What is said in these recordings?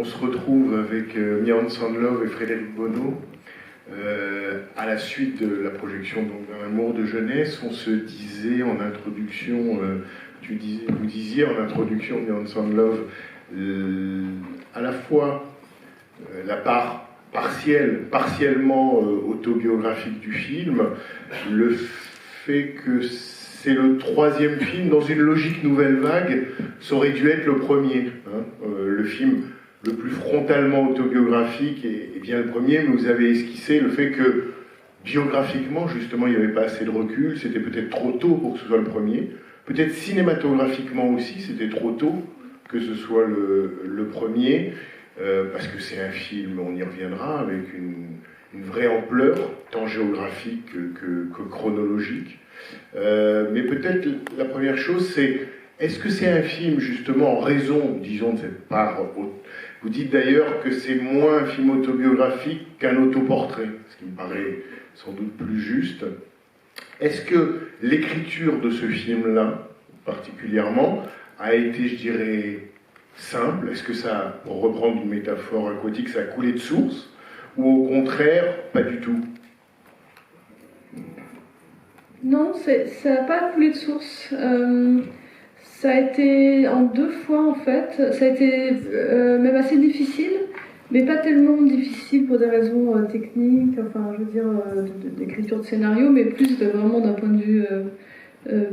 On se retrouve avec Mian Sandlov et Frédéric Bonneau à la suite de la projection d'un Amour de jeunesse. On se disait en introduction, vous disiez en introduction, Mian Sandlov, à la fois la part partiellement autobiographique du film, le fait que c'est le troisième film dans une logique nouvelle vague, ça aurait dû être le premier. Le film le plus frontalement autobiographique est bien le premier, mais vous avez esquissé le fait que biographiquement, justement, il n'y avait pas assez de recul, c'était peut-être trop tôt pour que ce soit le premier. Peut-être cinématographiquement aussi, c'était trop tôt que ce soit le premier, parce que c'est un film, on y reviendra, avec une vraie ampleur, tant géographique que chronologique. Mais peut-être la première chose, c'est, est-ce que c'est un film, justement, en raison, disons, de cette part... Vous dites d'ailleurs que c'est moins un film autobiographique qu'un autoportrait, ce qui me paraît sans doute plus juste. Est-ce que l'écriture de ce film-là, particulièrement, a été, je dirais, simple? Est-ce que ça, pour reprendre une métaphore aquatique, ça a coulé de source? Ou au contraire, pas du tout? Non, ça n'a pas coulé de source. Ça a été en 2 fois en fait. Ça a été même assez difficile, mais pas tellement difficile pour des raisons techniques, enfin je veux dire d'écriture de scénario, mais plus vraiment d'un point de vue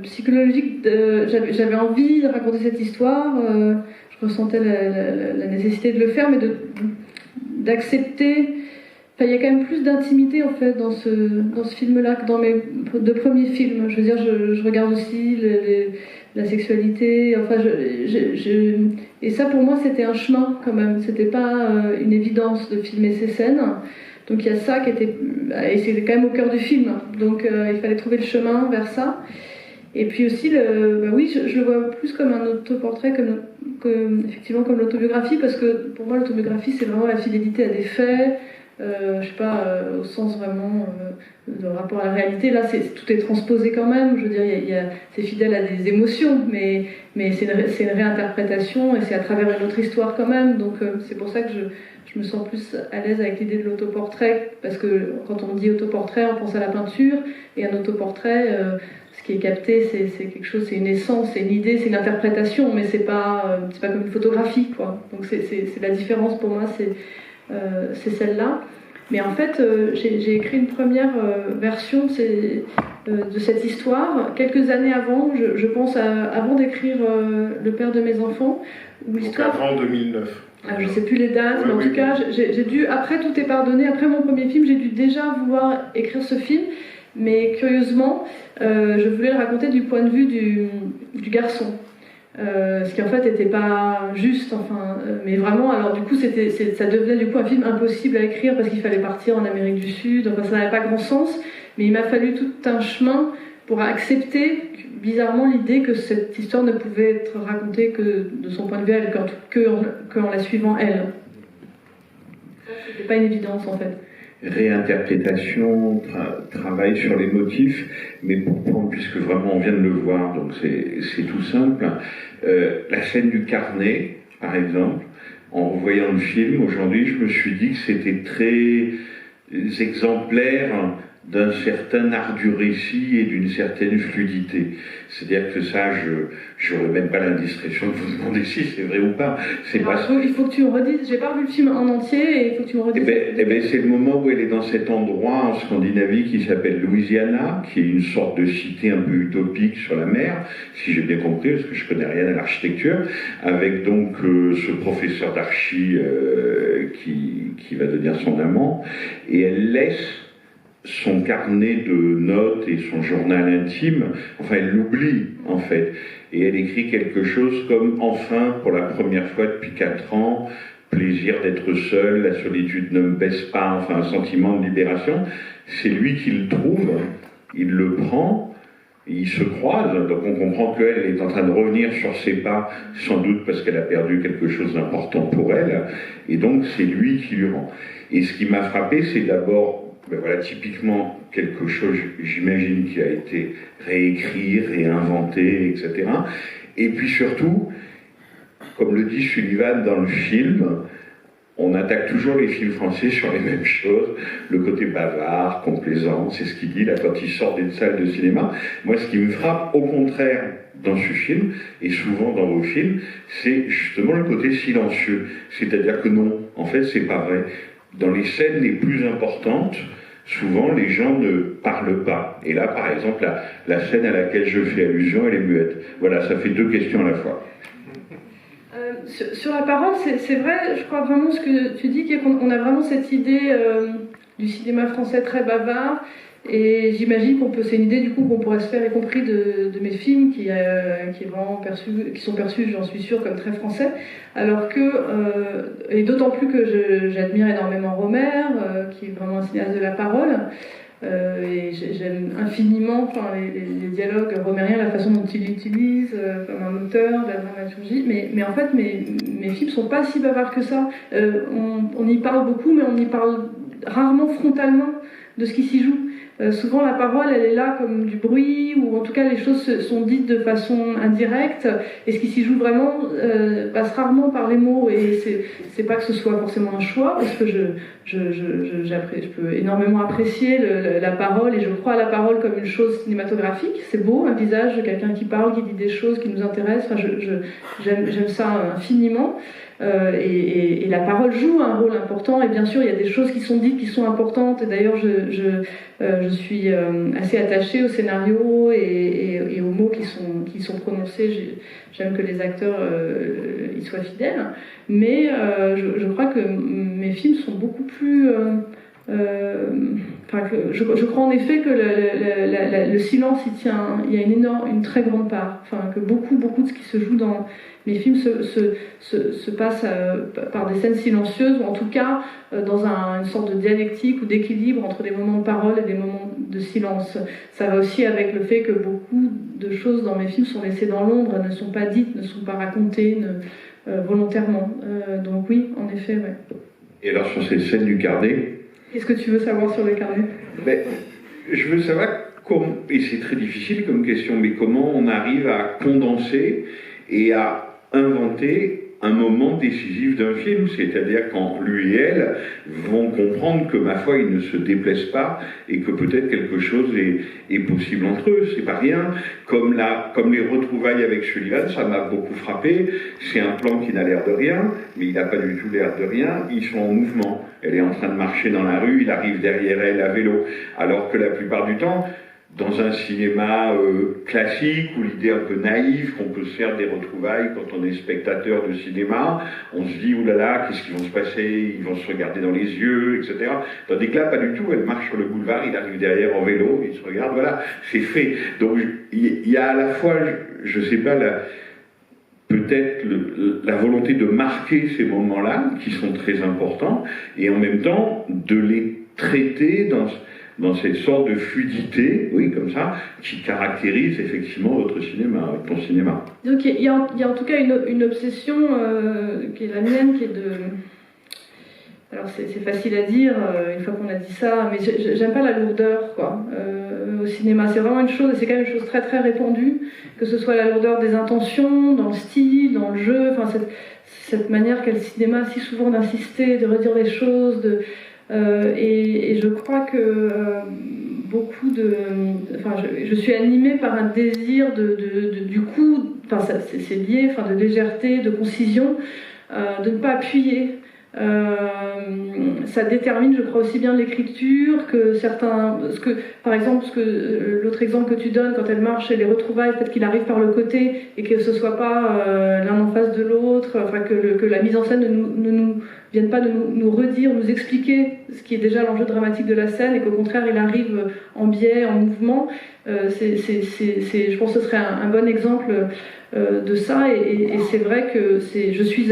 psychologique. J'avais envie de raconter cette histoire, je ressentais la nécessité de le faire, mais d'accepter. Enfin, il y a quand même plus d'intimité en fait dans ce film-là que dans mes 2 premiers films. Je veux dire, je regarde aussi la sexualité. Enfin, et ça pour moi c'était un chemin quand même. C'était pas une évidence de filmer ces scènes. Donc il y a ça qui était, et c'est quand même au cœur du film. Donc il fallait trouver le chemin vers ça. Et puis aussi, oui, je le vois plus comme un autoportrait, effectivement comme l'autobiographie, parce que pour moi l'autobiographie c'est vraiment la fidélité à des faits. Je sais pas, au sens vraiment de rapport à la réalité. Là, tout est transposé quand même. Je veux dire, c'est fidèle à des émotions, mais c'est une réinterprétation et c'est à travers une autre histoire quand même. Donc, c'est pour ça que je me sens plus à l'aise avec l'idée de l'autoportrait, parce que quand on dit autoportrait, on pense à la peinture, et un autoportrait, ce qui est capté, c'est quelque chose, c'est une essence, c'est une idée, c'est une interprétation, mais c'est pas comme une photographie, quoi. Donc, c'est la différence pour moi, c'est celle-là. Mais en fait, j'ai écrit une première version de cette histoire quelques années avant, je pense avant d'écrire Le père de mes enfants. Donc avant 2009. Je ne sais plus les dates, mais en tout cas, j'ai dû, après Tout est pardonné, après mon premier film, j'ai dû déjà vouloir écrire ce film. Mais curieusement, je voulais le raconter du point de vue du garçon. Ce qui en fait n'était pas juste, mais vraiment, alors du coup ça devenait du coup un film impossible à écrire parce qu'il fallait partir en Amérique du Sud, ça n'avait pas grand sens, mais il m'a fallu tout un chemin pour accepter bizarrement l'idée que cette histoire ne pouvait être racontée que de son point de vue elle, qu'en la suivant elle. C'était pas une évidence en fait. Réinterprétation, travail sur les motifs, mais pour prendre, puisque vraiment on vient de le voir, donc c'est tout simple. La scène du carnet, par exemple, en revoyant le film aujourd'hui, je me suis dit que c'était très exemplaire d'un certain art du récit et d'une certaine fluidité. C'est-à-dire que ça, je n'aurais même pas l'indiscrétion de vous demander si c'est vrai ou pas. Il faut que tu me redises, j'ai pas revu le film en entier, et il faut que tu me redises. C'est le moment où elle est dans cet endroit en Scandinavie qui s'appelle Louisiana, qui est une sorte de cité un peu utopique sur la mer, si j'ai bien compris, parce que je connais rien à l'architecture, avec donc ce professeur d'archi qui va devenir son amant, et elle laisse son carnet de notes et son journal intime, elle l'oublie en fait, et elle écrit quelque chose comme « Enfin, pour la première fois depuis 4 ans, plaisir d'être seul, la solitude ne me baisse pas », un sentiment de libération. C'est lui qui le trouve, il le prend, ils se croisent, donc on comprend qu'elle est en train de revenir sur ses pas, sans doute parce qu'elle a perdu quelque chose d'important pour elle, et donc c'est lui qui lui rend. Et ce qui m'a frappé, c'est d'abord typiquement quelque chose, j'imagine, qui a été réécrit, réinventé, etc. Et puis surtout, comme le dit Sullivan dans le film, on attaque toujours les films français sur les mêmes choses, le côté bavard, complaisant, c'est ce qu'il dit là quand il sort d'une salle de cinéma. Moi, ce qui me frappe, au contraire, dans ce film, et souvent dans vos films, c'est justement le côté silencieux. C'est-à-dire que non, en fait, c'est pas vrai. Dans les scènes les plus importantes, souvent les gens ne parlent pas. Et là, par exemple, la scène à laquelle je fais allusion, elle est muette. Voilà, ça fait 2 questions à la fois. Sur la parole, c'est vrai, je crois vraiment ce que tu dis, qu'on a vraiment cette idée du cinéma français très bavard, et j'imagine c'est une idée du coup qu'on pourrait se faire, y compris de mes films, qui sont perçus, j'en suis sûre, comme très français, alors que, et d'autant plus que j'admire énormément Rohmer, qui est vraiment un cinéaste de la parole, et j'aime infiniment les dialogues romériens, la façon dont il utilise comme un auteur de la dramaturgie, mais en fait mes films sont pas si bavards que ça. On y parle beaucoup, mais on y parle rarement frontalement de ce qui s'y joue. Souvent la parole elle est là comme du bruit, ou en tout cas les choses sont dites de façon indirecte, et ce qui s'y joue vraiment passe rarement par les mots, et c'est pas que ce soit forcément un choix, parce que je peux énormément apprécier la parole, et je crois à la parole comme une chose cinématographique. C'est beau, un visage de quelqu'un qui parle, qui dit des choses qui nous intéressent, enfin, j'aime ça infiniment. Et la parole joue un rôle important, et bien sûr il y a des choses qui sont dites qui sont importantes, et d'ailleurs je suis assez attachée au scénario et aux mots qui sont prononcés. J'aime que les acteurs y soient fidèles, mais je crois que mes films sont beaucoup plus je crois en effet que le silence il y a une très grande part, que beaucoup de ce qui se joue dans mes films se passe par des scènes silencieuses, ou en tout cas dans une sorte de dialectique ou d'équilibre entre des moments de parole et des moments de silence. Ça va aussi avec le fait que beaucoup de choses dans mes films sont laissées dans l'ombre, ne sont pas dites, ne sont pas racontées volontairement. Donc oui, en effet, ouais. Et alors sur cette scène du carnet, qu'est-ce que tu veux savoir sur le carnet? Je veux savoir comment, et c'est très difficile comme question, mais comment on arrive à condenser et à inventer un moment décisif d'un film, c'est-à-dire quand lui et elle vont comprendre que, ma foi, ils ne se déplaisent pas et que peut-être quelque chose est possible entre eux. C'est pas rien. Comme les retrouvailles avec Sullivan, ça m'a beaucoup frappé. C'est un plan qui n'a l'air de rien, mais il n'a pas du tout l'air de rien. Ils sont en mouvement. Elle est en train de marcher dans la rue, il arrive derrière elle à vélo. Alors que la plupart du temps, dans un cinéma classique, où l'idée un peu naïve qu'on peut se faire des retrouvailles quand on est spectateur de cinéma, on se dit, oulala, qu'est-ce qui va se passer, ils vont se regarder dans les yeux, etc. Tandis que là, pas du tout, elle marche sur le boulevard, il arrive derrière en vélo, il se regarde, voilà, c'est fait. Donc il y a à la fois, je sais pas, peut-être la volonté de marquer ces moments-là, qui sont très importants, et en même temps de les traiter dans cette sorte de fluidité, oui, comme ça, qui caractérise effectivement votre cinéma, ton cinéma. Donc il y a en tout cas une obsession qui est la mienne, qui est de... Alors c'est facile à dire une fois qu'on a dit ça, mais j'aime pas la lourdeur, quoi. Au cinéma, c'est vraiment une chose, et c'est quand même une chose très très répandue, que ce soit la lourdeur des intentions, dans le style, dans le jeu, enfin cette manière qu'a le cinéma si souvent d'insister, de redire les choses, et je crois que beaucoup de... Enfin, je suis animée par un désir du coup, enfin c'est lié, enfin de légèreté, de concision, de ne pas appuyer. Ça détermine, je crois, aussi bien l'écriture que certains... par exemple, l'autre exemple que tu donnes, quand elle marche et les retrouvailles, peut-être qu'il arrive par le côté et que ce soit pas l'un en face de l'autre, enfin que la mise en scène ne nous vienne pas de nous redire, nous expliquer ce qui est déjà l'enjeu dramatique de la scène, et qu'au contraire il arrive en biais, en mouvement. Je pense que ce serait un bon exemple de ça, et c'est vrai que je suis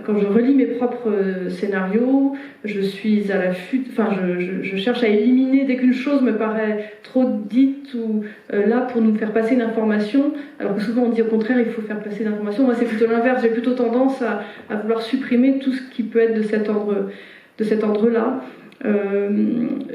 quand je relis mes propres scénarios, je suis à l'affût, enfin je cherche à éliminer dès qu'une chose me paraît trop dite ou là pour nous faire passer une information, alors que souvent on dit au contraire il faut faire passer l'information. Moi c'est plutôt l'inverse, j'ai plutôt tendance à vouloir supprimer tout ce qui peut être de cet ordre-là.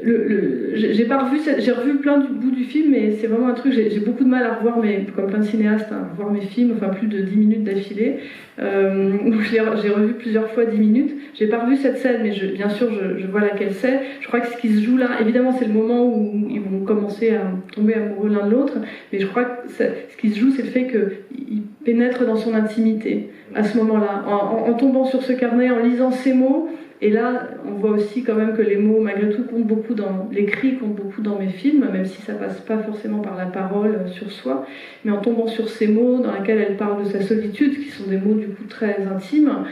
j'ai pas revu, j'ai revu plein du bout du film, mais c'est vraiment un truc, j'ai beaucoup de mal à revoir, comme plein de cinéastes, hein, à revoir mes films, enfin plus de 10 minutes d'affilée. Donc j'ai revu plusieurs fois 10 minutes. J'ai pas revu cette scène, mais bien sûr je vois laquelle c'est. Je crois que ce qui se joue là, évidemment c'est le moment où ils vont commencer à tomber amoureux l'un de l'autre, mais je crois que ce qui se joue, c'est le fait qu'il pénètre dans son intimité à ce moment-là, en tombant sur ce carnet, en lisant ces mots. Et là, on voit aussi quand même que les mots, malgré tout, comptent beaucoup les cris comptent beaucoup dans mes films, même si ça passe pas forcément par la parole sur soi. Mais en tombant sur ces mots dans lesquels elle parle de sa solitude, qui sont des mots du coup très intimes,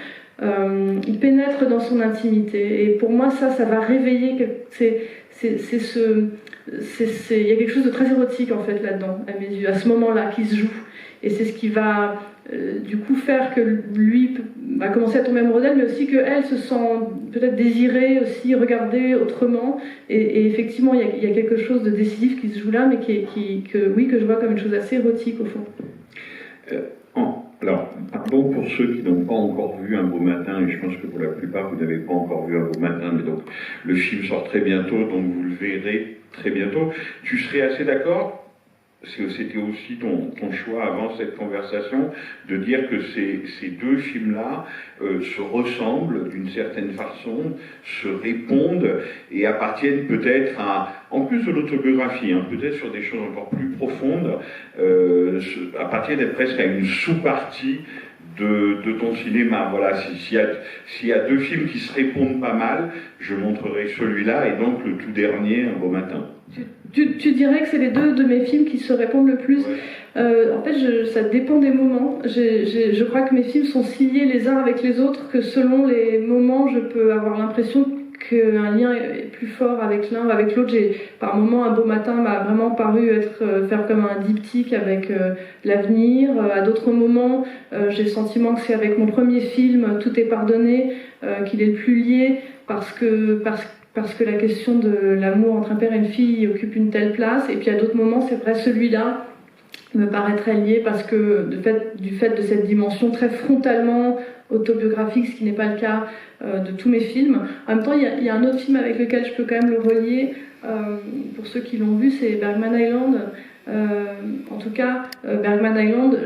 il pénètre dans son intimité. Et pour moi, ça va réveiller. Il y a quelque chose de très érotique en fait là-dedans, à mes yeux, à ce moment-là, qui se joue. Et c'est ce qui va du coup faire que lui va commencer à tomber amoureux d'elle, mais aussi qu'elle se sent peut-être désirée aussi, regardée autrement. Et effectivement, il y a quelque chose de décisif qui se joue là, mais que je vois comme une chose assez érotique au fond. Alors, pardon pour ceux qui n'ont pas encore vu Un beau matin, et je pense que pour la plupart vous n'avez pas encore vu Un beau matin, mais donc le film sort très bientôt, donc vous le verrez très bientôt. Tu serais assez d'accord? C'était aussi ton choix avant cette conversation de dire que ces deux films-là se ressemblent d'une certaine façon, se répondent et appartiennent peut-être en plus de l'autobiographie, hein, peut-être sur des choses encore plus profondes, appartiennent presque à une sous-partie de ton cinéma. Voilà, s'il y a deux films qui se répondent pas mal, je montrerai celui-là et donc le tout dernier, Un beau matin. Tu dirais que c'est les deux de mes films qui se répondent le plus. Ouais. En fait, ça dépend des moments. Je crois que mes films sont si liés les uns avec les autres que selon les moments, je peux avoir l'impression qu'un lien est plus fort avec l'un ou avec l'autre. Par moments, Un beau matin m'a vraiment paru faire comme un diptyque avec l'avenir. À d'autres moments, j'ai le sentiment que c'est avec mon premier film, Tout est pardonné, qu'il est le plus lié parce que la question de l'amour entre un père et une fille occupe une telle place. Et puis à d'autres moments, c'est vrai, celui-là me paraît très lié parce que du fait de cette dimension très frontalement autobiographique, ce qui n'est pas le cas de tous mes films. En même temps, il y a un autre film avec lequel je peux quand même le relier, pour ceux qui l'ont vu, c'est Bergman Island. En tout cas, Bergman Island,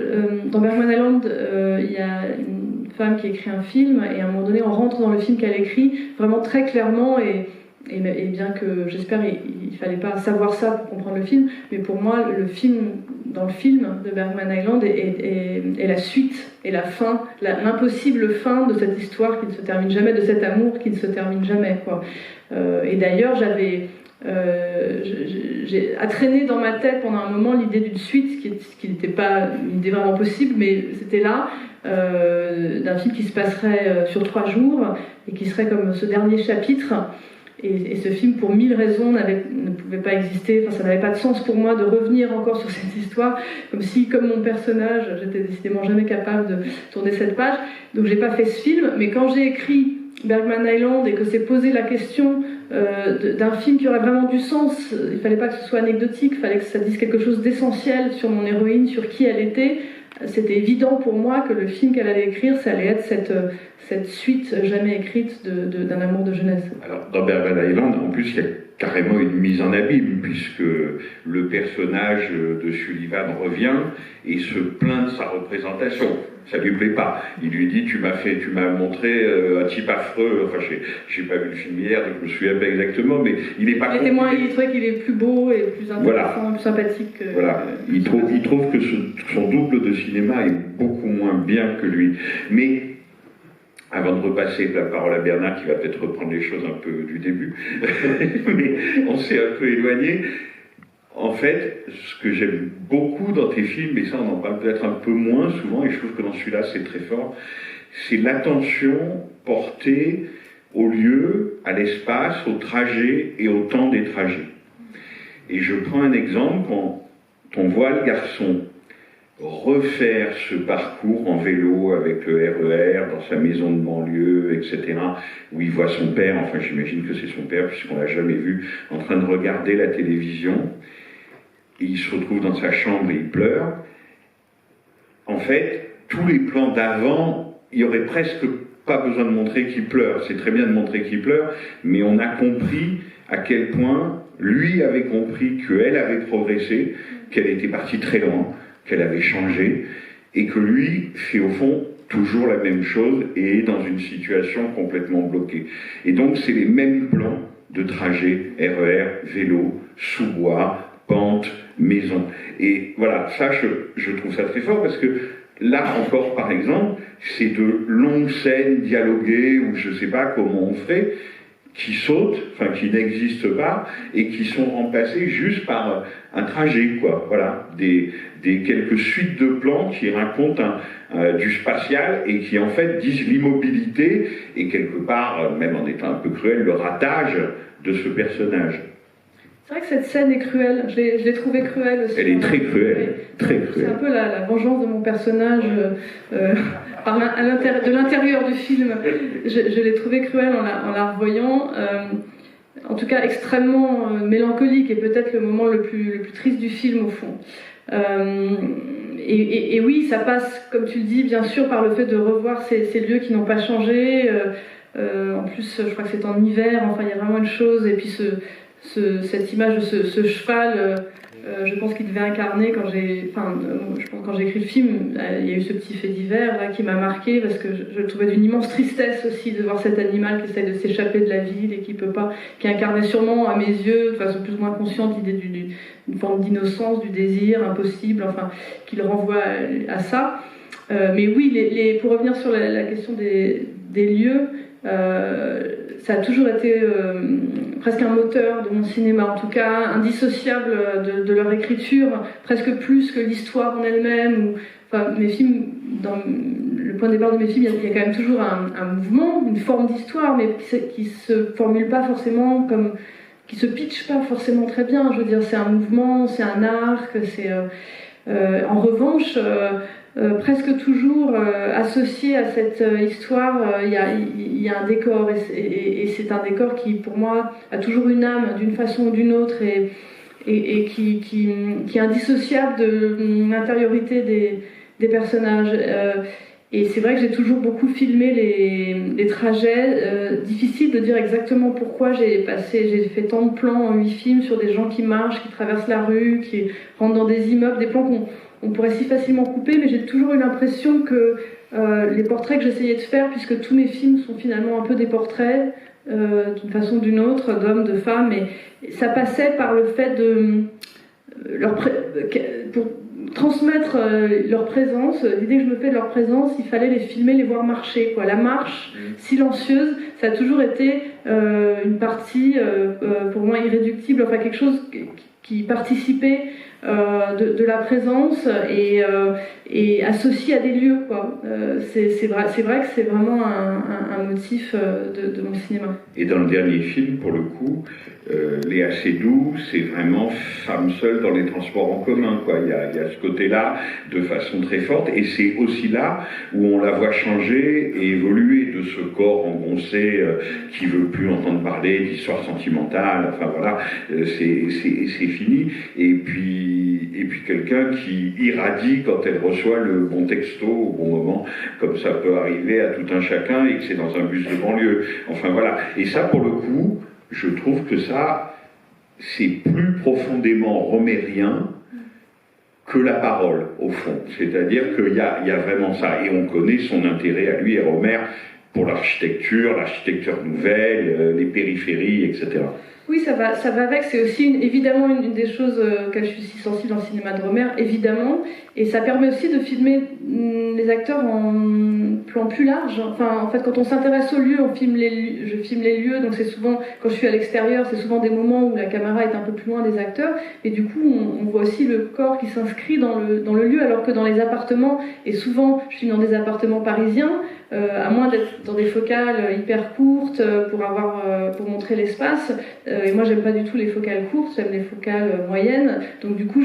dans Bergman Island, il y a une femme qui écrit un film et à un moment donné, on rentre dans le film qu'elle écrit vraiment très clairement et bien que j'espère il fallait pas savoir ça pour comprendre le film, mais pour moi dans le film de Bergman Island est la suite et la fin, l'impossible fin de cette histoire qui ne se termine jamais, de cet amour qui ne se termine jamais, quoi. Et d'ailleurs j'ai traîné dans ma tête pendant un moment l'idée d'une suite qui n'était pas une idée vraiment possible, mais c'était là, d'un film qui se passerait sur 3 jours et qui serait comme ce dernier chapitre. Et ce film, pour 1000 raisons, ne pouvait pas exister. Enfin, ça n'avait pas de sens pour moi de revenir encore sur cette histoire, comme mon personnage, j'étais décidément jamais capable de tourner cette page. Donc j'ai pas fait ce film, mais quand j'ai écrit Bergman Island et que s'est posé la question d'un film qui aurait vraiment du sens, il fallait pas que ce soit anecdotique, il fallait que ça dise quelque chose d'essentiel sur mon héroïne, sur qui elle était. C'était évident pour moi que le film qu'elle allait écrire, ça allait être cette suite jamais écrite d'un amour de jeunesse. Alors, dans Bergman Island, en plus, il y a carrément une mise en abîme, puisque le personnage de Sullivan revient et se plaint de sa représentation. Ça lui plaît pas. Il lui dit, tu m'as montré un type affreux. Enfin, j'ai pas vu le film hier, donc je me souviens pas exactement, mais il est pas. Il trouvait qu'il est plus beau et plus intéressant, voilà. Plus sympathique. Voilà. Il trouve que son double de cinéma est beaucoup moins bien que lui. Mais avant de repasser la parole à Bernard, qui va peut-être reprendre les choses un peu du début, mais on s'est un peu éloigné. En fait, ce que j'aime beaucoup dans tes films, et ça on en parle peut-être un peu moins souvent, et je trouve que dans celui-là c'est très fort, c'est l'attention portée au lieu, à l'espace, au trajet et au temps des trajets. Et je prends un exemple, quand on voit le garçon refaire ce parcours en vélo avec le RER dans sa maison de banlieue, etc., où il voit son père, enfin j'imagine que c'est son père puisqu'on l'a jamais vu, en train de regarder la télévision, et il se retrouve dans sa chambre et il pleure. En fait, tous les plans d'avant, il n'y aurait presque pas besoin de montrer qu'il pleure. C'est très bien de montrer qu'il pleure, mais on a compris à quel point lui avait compris qu'elle avait progressé, qu'elle était partie très loin, qu'elle avait changé, et que lui fait au fond toujours la même chose et est dans une situation complètement bloquée. Et donc c'est les mêmes plans de trajet, RER, vélo, sous-bois, pente, maison. Et voilà, ça je trouve ça très fort parce que là encore, par exemple, c'est de longues scènes dialoguées ou je ne sais pas comment on ferait, qui sautent, enfin qui n'existent pas, et qui sont remplacées juste par un trajet, quoi. Voilà, des quelques suites de plans qui racontent du spatial et qui en fait disent l'immobilité et quelque part, même en étant un peu cruel, le ratage de ce personnage. C'est vrai que cette scène est cruelle, je l'ai trouvée cruelle aussi. Elle est très cruelle, très cruelle. C'est un peu la vengeance de mon personnage de l'intérieur du film. Je l'ai trouvée cruelle en la revoyant, en tout cas extrêmement mélancolique et peut-être le moment le plus triste du film au fond. Et oui, ça passe, comme tu le dis, bien sûr par le fait de revoir ces lieux qui n'ont pas changé. En plus, je crois que c'est en hiver, enfin il y a vraiment une chose, et puis cette image de ce cheval, je pense qu'il devait incarner quand j'ai écrit le film, il y a eu ce petit fait divers là qui m'a marqué parce que je le trouvais d'une immense tristesse aussi de voir cet animal qui essaie de s'échapper de la ville et qui peut pas, qui incarnait sûrement à mes yeux, de façon plus ou moins consciente, l'idée d'une forme d'innocence, du désir impossible, enfin, qui le renvoie à ça. Mais oui, pour revenir sur la question des lieux, ça a toujours été presque un moteur de mon cinéma, en tout cas indissociable de leur écriture, presque plus que l'histoire en elle-même. Enfin, mes films, dans le point de départ de mes films, il y a quand même toujours un mouvement, une forme d'histoire, mais qui se formule pas forcément comme, qui se pitch pas forcément très bien. Je veux dire, c'est un mouvement, c'est un arc, c'est en revanche. Presque toujours associé à cette histoire, il y a un décor et c'est un décor qui pour moi a toujours une âme d'une façon ou d'une autre et qui est indissociable de l'intériorité des personnages. Et c'est vrai que j'ai toujours beaucoup filmé les trajets. Difficile de dire exactement pourquoi j'ai fait tant de plans en 8 films sur des gens qui marchent, qui traversent la rue, qui rentrent dans des immeubles, des plans qu'on pourrait si facilement couper, mais j'ai toujours eu l'impression que les portraits que j'essayais de faire, puisque tous mes films sont finalement un peu des portraits, d'une façon ou d'une autre, d'hommes, de femmes, et ça passait par le fait de pour transmettre leur présence, l'idée que je me fais de leur présence, il fallait les filmer, les voir marcher, quoi. La marche silencieuse, ça a toujours été une partie pour moi irréductible, enfin quelque chose qui participait de la présence et associé à des lieux, quoi. C'est vrai que c'est vraiment un motif de mon cinéma. Et dans le dernier film, pour le coup, Léa Seydoux, c'est vraiment femme seule dans les transports en commun, quoi. Il y a ce côté-là de façon très forte, et c'est aussi là où on la voit changer et évoluer de ce corps engoncé qui veut plus entendre parler d'histoire sentimentale, enfin voilà, c'est fini. Et puis quelqu'un qui irradie quand elle reçoit le bon texto au bon moment, comme ça peut arriver à tout un chacun, et que c'est dans un bus de banlieue. Enfin voilà. Et ça, pour le coup, je trouve que ça, c'est plus profondément romérien que la parole, au fond. C'est-à-dire qu'il y a vraiment ça. Et on connaît son intérêt à lui, et Rohmer, pour l'architecture nouvelle, les périphéries, etc. Oui, ça va avec. C'est aussi évidemment une des choses auxquelles je suis si sensible dans le cinéma de Rohmer, évidemment. Et ça permet aussi de filmer les acteurs en plan plus large. Enfin, en fait, quand on s'intéresse aux lieux, je filme les lieux. Donc c'est souvent, quand je suis à l'extérieur, c'est souvent des moments où la caméra est un peu plus loin des acteurs. Et du coup, on voit aussi le corps qui s'inscrit dans le lieu, alors que dans les appartements, et souvent, je filme dans des appartements parisiens, à moins d'être dans des focales hyper courtes pour montrer l'espace. Et moi, j'aime pas du tout les focales courtes, j'aime les focales moyennes. Donc du coup,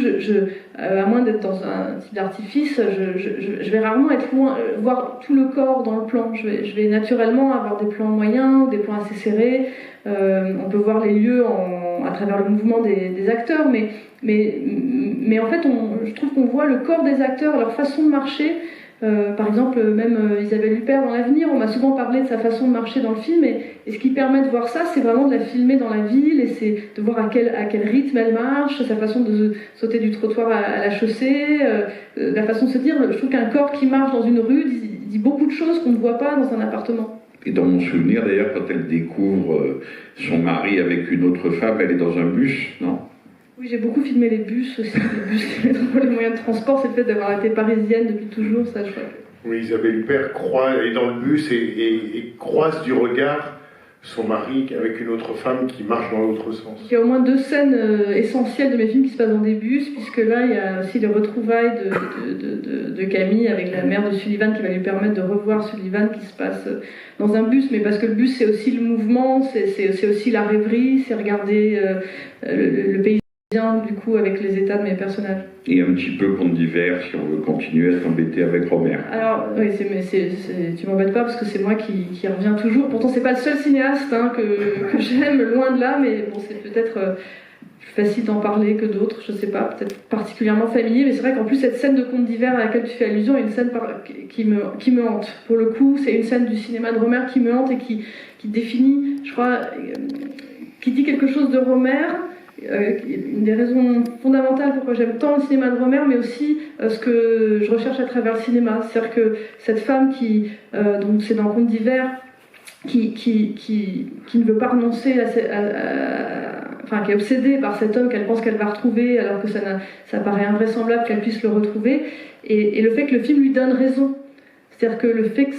à moins d'être dans un type d'artifice, je vais rarement être loin, voir tout le corps dans le plan. Je vais naturellement avoir des plans moyens ou des plans assez serrés. On peut voir les lieux à travers le mouvement des acteurs, mais en fait, je trouve qu'on voit le corps des acteurs, leur façon de marcher, Par exemple, même Isabelle Huppert dans L'Avenir, on m'a souvent parlé de sa façon de marcher dans le film, et ce qui permet de voir ça, c'est vraiment de la filmer dans la ville, et c'est de voir à quel rythme elle marche, sa façon de sauter du trottoir à la chaussée, la façon de se dire, je trouve qu'un corps qui marche dans une rue dit beaucoup de choses qu'on ne voit pas dans un appartement. Et dans mon souvenir, d'ailleurs, quand elle découvre son mari avec une autre femme, elle est dans un bus, non ? Oui, j'ai beaucoup filmé les bus aussi, les moyens de transport, c'est le fait d'avoir été parisienne depuis toujours, ça je crois. Oui, Isabelle Huppert est dans le bus et croise du regard son mari avec une autre femme qui marche dans l'autre sens. Il y a au moins 2 scènes essentielles de mes films qui se passent dans des bus, puisque là il y a aussi les retrouvailles de Camille avec la mère de Sullivan qui va lui permettre de revoir Sullivan qui se passe dans un bus, mais parce que le bus c'est aussi le mouvement, c'est aussi la rêverie, c'est regarder le paysage du coup avec les états de mes personnages. Et un petit peu conte d'hiver si on veut continuer à s'embêter avec Romer. Alors, oui, tu m'embêtes pas parce que c'est moi qui reviens toujours. Pourtant, c'est pas le seul cinéaste que j'aime, loin de là, mais bon, c'est peut-être plus facile d'en parler que d'autres, je sais pas, peut-être particulièrement familier, mais c'est vrai qu'en plus, cette scène de conte d'hiver à laquelle tu fais allusion est une scène qui me hante. Pour le coup, c'est une scène du cinéma de Romer qui me hante et qui définit, je crois, qui dit quelque chose de Romer. Une des raisons fondamentales pourquoi j'aime tant le cinéma de Romer, mais aussi ce que je recherche à travers le cinéma. C'est-à-dire que cette femme qui, donc c'est dans Conte d'hiver, qui ne veut pas renoncer enfin, qui est obsédée par cet homme qu'elle pense qu'elle va retrouver, alors que ça paraît invraisemblable qu'elle puisse le retrouver, et le fait que le film lui donne raison. C'est-à-dire que le fait que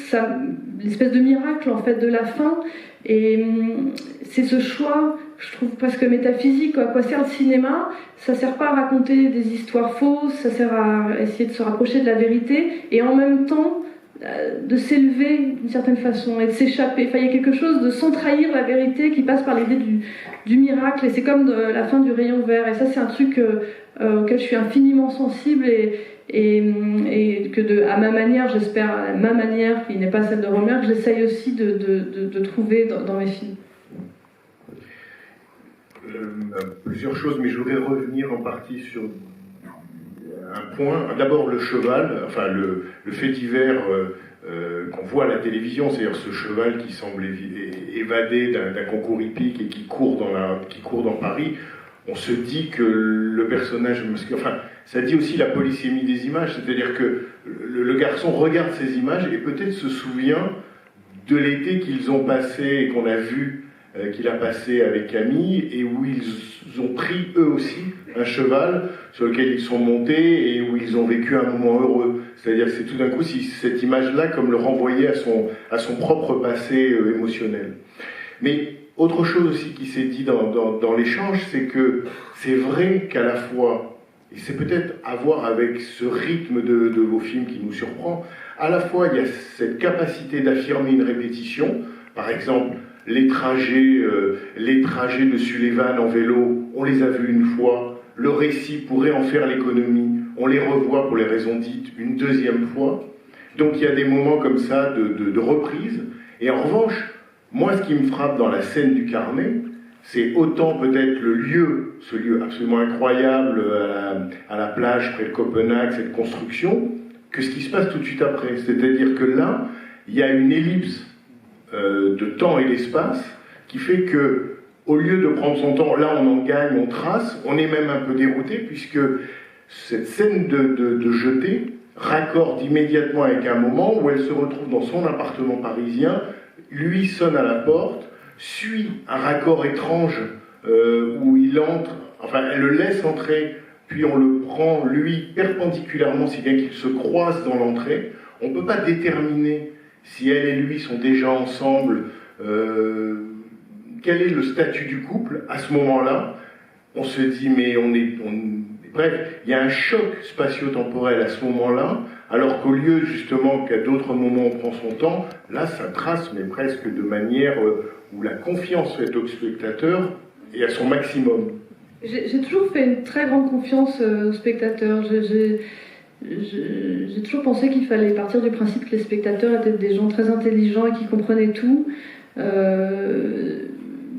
l'espèce de miracle en fait de la fin, et c'est ce choix, je trouve presque métaphysique. À quoi sert le cinéma? Ça sert pas à raconter des histoires fausses, ça sert à essayer de se rapprocher de la vérité, et en même temps de s'élever d'une certaine façon et de s'échapper. Enfin, il y a quelque chose de sans trahir la vérité qui passe par l'idée du miracle, et c'est comme la fin du rayon vert, et ça c'est un truc auquel je suis infiniment sensible, et que à ma manière, j'espère, à ma manière qui n'est pas celle de Romer, que j'essaye aussi de trouver dans mes films. Plusieurs choses, mais je voudrais revenir en partie sur un point. D'abord le cheval, enfin le fait divers qu'on voit à la télévision, c'est-à-dire ce cheval qui semble évadé d'un concours hippique et qui court dans Paris. On se dit que le personnage, enfin, ça dit aussi la polysémie des images, c'est-à-dire que le garçon regarde ces images et peut-être se souvient de l'été qu'ils ont passé et qu'on a vu qu'il a passé avec Camille, et où ils ont pris eux aussi un cheval sur lequel ils sont montés et où ils ont vécu un moment heureux. C'est-à-dire que c'est tout d'un coup cette image-là comme le renvoyer à son propre passé émotionnel. Mais autre chose aussi qui s'est dit dans l'échange, c'est que c'est vrai qu'à la fois, et c'est peut-être à voir avec ce rythme de vos films qui nous surprend, à la fois il y a cette capacité d'affirmer une répétition, par exemple les trajets de Sullivan en vélo, on les a vus une fois, le récit pourrait en faire l'économie, on les revoit pour les raisons dites une deuxième fois, donc il y a des moments comme ça de reprise, et en revanche, moi ce qui me frappe dans la scène du carnet, c'est autant peut-être ce lieu absolument incroyable à la plage près de Copenhague, cette construction, que ce qui se passe tout de suite après, c'est-à-dire que là, il y a une ellipse de temps et d'espace qui fait que, au lieu de prendre son temps, là on en gagne, on trace, on est même un peu dérouté puisque cette scène de jetée raccorde immédiatement avec un moment où elle se retrouve dans son appartement parisien, lui sonne à la porte, suit un raccord étrange où il entre, enfin elle le laisse entrer, puis on le prend lui perpendiculairement si bien qu'ils se croisent dans l'entrée. On ne peut pas déterminer si elle et lui sont déjà ensemble, quel est le statut du couple à ce moment-là. On se dit, mais bref, il y a un choc spatio-temporel à ce moment-là, alors qu'au lieu justement qu'à d'autres moments on prend son temps, là ça trace, mais presque de manière où la confiance faite au spectateur est à son maximum. J'ai toujours fait une très grande confiance au spectateur. J'ai toujours pensé qu'il fallait partir du principe que les spectateurs étaient des gens très intelligents et qui comprenaient tout.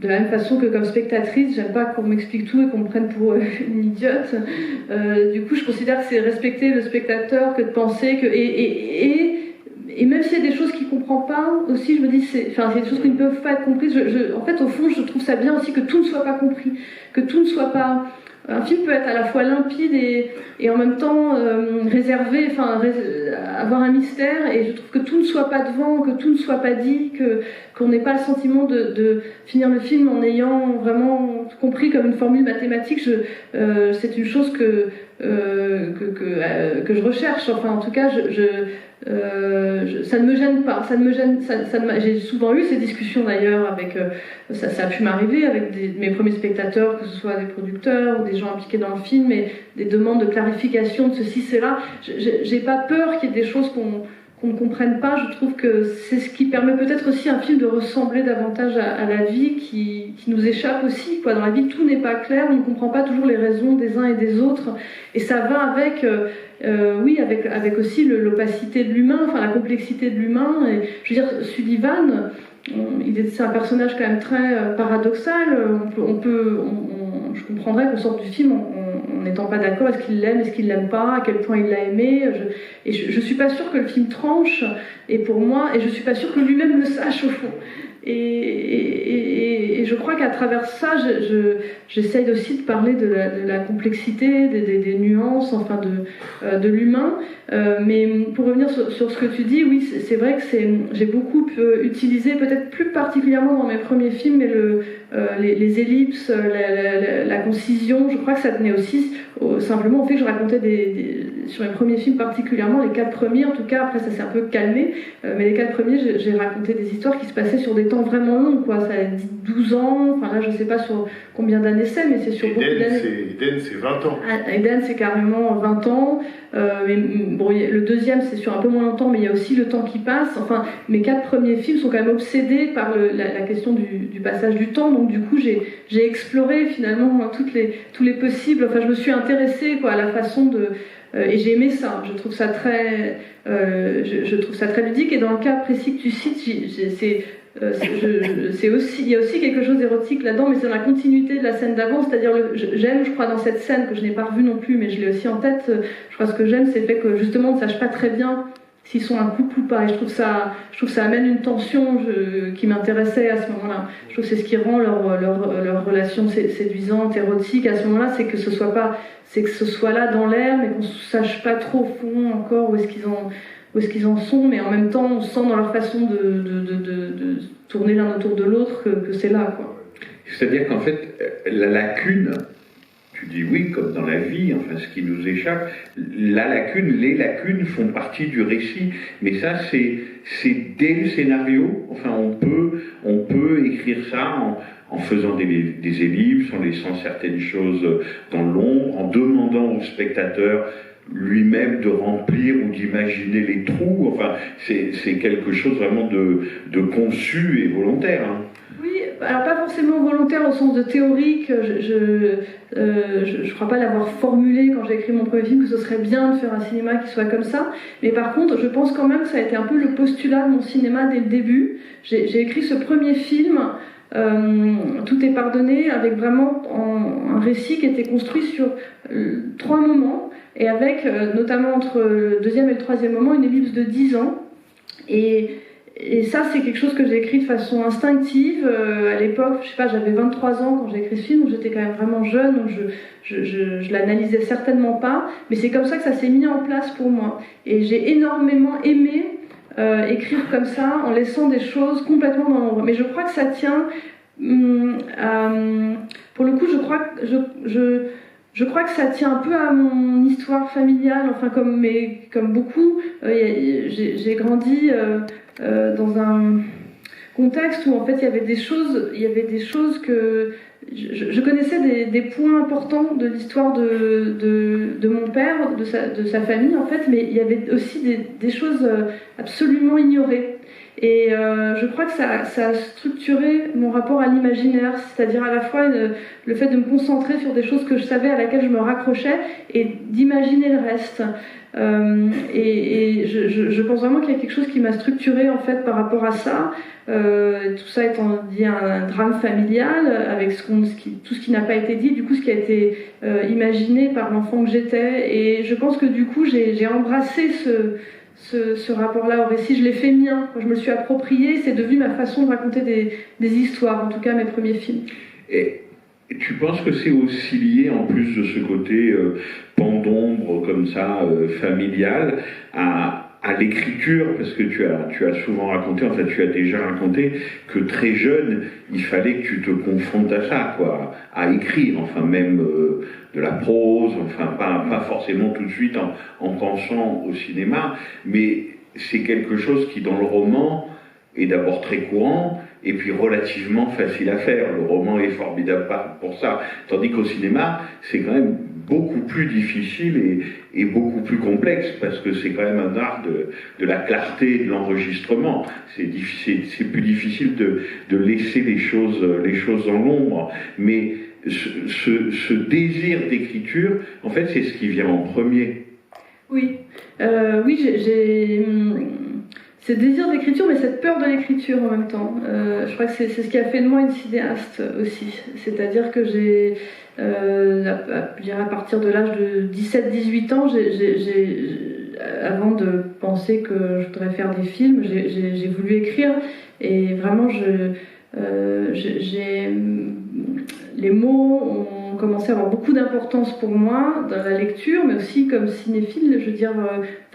de la même façon que comme spectatrice, j'aime pas qu'on m'explique tout et qu'on me prenne pour une idiote. Du coup, je considère que c'est respecter le spectateur que de penser que... Et même s'il y a des choses qu'il ne comprend pas, aussi, je me dis, il y a des choses qui ne peuvent pas être comprises. En fait, au fond, je trouve ça bien aussi que tout ne soit pas compris, que tout ne soit pas... Un film peut être à la fois limpide et en même temps réservé, avoir un mystère, et je trouve que tout ne soit pas devant, que tout ne soit pas dit, qu'on n'ait pas le sentiment de finir le film en ayant vraiment compris comme une formule mathématique. C'est une chose que je recherche. Enfin, en tout cas, ça ne me gêne pas. J'ai souvent eu ces discussions d'ailleurs avec. Ça a pu m'arriver avec mes premiers spectateurs, que ce soit des producteurs ou des gens impliqués dans le film, et des demandes de clarification de ceci, cela. J'ai pas peur qu'il y ait des choses qu'on ne comprenne pas. Je trouve que c'est ce qui permet peut-être aussi à un film de ressembler davantage à la vie qui nous échappe aussi. Dans la vie, tout n'est pas clair, on ne comprend pas toujours les raisons des uns et des autres. Et ça va avec, avec aussi l'opacité de l'humain, la complexité de l'humain. Et, je veux dire, Sullivan, c'est un personnage quand même très paradoxal. Je comprendrais qu'on sorte du film en n'étant pas d'accord. Est-ce qu'il l'aime, est-ce qu'il l'aime pas, à quel point il l'a aimé. Je suis pas sûre que le film tranche, et pour moi, et je suis pas sûre que lui-même le sache au fond. Et je crois qu'à travers ça, j'essaye aussi de parler de la complexité, des nuances, de l'humain. Mais pour revenir sur ce que tu dis, oui, c'est vrai que j'ai beaucoup utilisé, peut-être plus particulièrement dans mes premiers films, mais les ellipses, la concision. Je crois que ça tenait aussi simplement au fait que je racontais sur mes premiers films particulièrement, les 4 premiers en tout cas. Après ça s'est un peu calmé, mais les 4 premiers, j'ai raconté des histoires qui se passaient sur des temps vraiment longs, quoi. Ça a dit 12 ans, là je sais pas sur combien d'années c'est, mais c'est sur beaucoup d'années. Eden, c'est 20 ans. Eden, c'est carrément 20 ans. Mais bon, le deuxième, c'est sur un peu moins longtemps, mais il y a aussi le temps qui passe. Enfin, mes 4 premiers films sont quand même obsédés par la question du passage du temps. Donc du coup, j'ai exploré finalement tous les possibles. Enfin, je me suis intéressée à la façon de... et j'ai aimé ça. Je trouve ça très ludique. Et dans le cas précis que tu cites, il y a aussi quelque chose d'érotique là-dedans, mais c'est dans la continuité de la scène d'avant. C'est-à-dire, j'aime, je crois, dans cette scène que je n'ai pas revue non plus, mais je l'ai aussi en tête. Je crois que ce que j'aime, c'est le fait que justement, on ne sache pas très bien s'ils sont un couple ou pas. Et je trouve que ça amène une tension qui m'intéressait à ce moment-là. Je trouve que c'est ce qui rend leur relation séduisante, érotique à ce moment-là, c'est que ce soit là dans l'air, mais qu'on ne sache pas trop au fond encore où est-ce qu'ils en sont, mais en même temps, on sent dans leur façon de tourner l'un autour de l'autre que c'est là, quoi. C'est-à-dire qu'en fait, la lacune, tu dis oui, comme dans la vie, ce qui nous échappe, les lacunes font partie du récit, mais ça, c'est dès le scénario. On peut écrire ça en faisant des ellipses, en laissant certaines choses dans l'ombre, en demandant au spectateur lui-même de remplir ou d'imaginer les trous. C'est quelque chose vraiment de conçu et volontaire. Oui, alors pas forcément volontaire au sens de théorique. Je crois pas l'avoir formulé quand j'ai écrit mon premier film, que ce serait bien de faire un cinéma qui soit comme ça. Mais par contre, je pense quand même que ça a été un peu le postulat de mon cinéma dès le début. J'ai écrit ce premier film, Tout est pardonné, avec vraiment un récit qui était construit sur 3 moments, et avec notamment entre le deuxième et le troisième moment une ellipse de 10 ans. Et ça, c'est quelque chose que j'ai écrit de façon instinctive. À l'époque, je sais pas, j'avais 23 ans quand j'ai écrit ce film, donc j'étais quand même vraiment jeune, donc je l'analysais certainement pas. Mais c'est comme ça que ça s'est mis en place pour moi. Et j'ai énormément aimé écrire comme ça, en laissant des choses complètement dans l'ombre. Mais je crois que ça tient pour le coup, je crois que ça tient un peu à mon histoire familiale, comme beaucoup. J'ai grandi dans un contexte où en fait il y avait des choses que je connaissais des points importants de l'histoire de mon père, de sa famille en fait, mais il y avait aussi des choses absolument ignorées. Et je crois que ça a structuré mon rapport à l'imaginaire, c'est-à-dire à la fois le fait de me concentrer sur des choses que je savais, à laquelle je me raccrochais, et d'imaginer le reste. Et je pense vraiment qu'il y a quelque chose qui m'a structuré en fait par rapport à ça. Tout ça étant dit un drame familial, avec tout ce qui n'a pas été dit, du coup ce qui a été imaginé par l'enfant que j'étais. Et je pense que du coup j'ai embrassé ce rapport-là au récit, je l'ai fait mien, je me le suis approprié, c'est devenu ma façon de raconter des histoires, en tout cas mes premiers films. Et tu penses que c'est aussi lié, en plus de ce côté pan d'ombre comme ça, familial, à l'écriture, parce que tu as souvent raconté, enfin tu as déjà raconté, que très jeune, il fallait que tu te confrontes à ça, quoi, à écrire, enfin même de la prose, enfin pas forcément tout de suite en pensant au cinéma, mais c'est quelque chose qui dans le roman est d'abord très courant, et puis relativement facile à faire. Le roman est formidable pour ça, tandis qu'au cinéma, c'est quand même beaucoup plus difficile et beaucoup plus complexe, parce que c'est quand même un art de la clarté de l'enregistrement. C'est plus difficile de laisser les choses dans l'ombre, mais ce désir d'écriture, en fait, c'est ce qui vient en premier. Oui, j'ai ce désir d'écriture, mais cette peur de l'écriture en même temps. Je crois que c'est ce qui a fait de moi une cinéaste aussi. C'est-à-dire que j'ai, je dirais à partir de l'âge de 17-18 ans, avant de penser que je voudrais faire des films, j'ai voulu écrire. Et vraiment, les mots ont commencé à avoir beaucoup d'importance pour moi dans la lecture, mais aussi comme cinéphile. Je veux dire,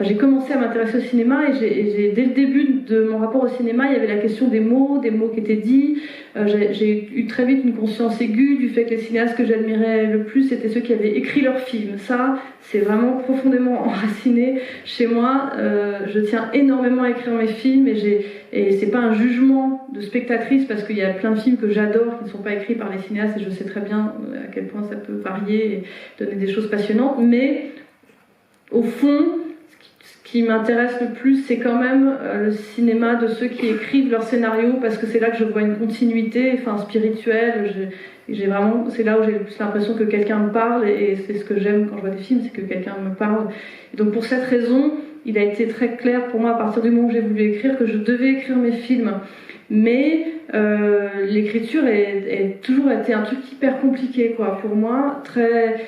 j'ai commencé à m'intéresser au cinéma et dès le début de mon rapport au cinéma, il y avait la question des mots qui étaient dits. J'ai eu très vite une conscience aiguë du fait que les cinéastes que j'admirais le plus étaient ceux qui avaient écrit leurs films. Ça, c'est vraiment profondément enraciné chez moi. Je tiens énormément à écrire mes films et c'est pas un jugement de spectatrice, parce qu'il y a plein de films que j'adore qui ne sont pas écrits par les cinéastes et je sais très bien à quel point ça peut varier et donner des choses passionnantes, mais au fond, ce qui m'intéresse le plus, c'est quand même le cinéma de ceux qui écrivent leurs scénarios, parce que c'est là que je vois une continuité, spirituelle. C'est là où j'ai le plus l'impression que quelqu'un me parle, et c'est ce que j'aime quand je vois des films, c'est que quelqu'un me parle. Et donc pour cette raison, il a été très clair pour moi à partir du moment où j'ai voulu écrire que je devais écrire mes films. Mais l'écriture a toujours été un truc hyper compliqué, quoi, pour moi, très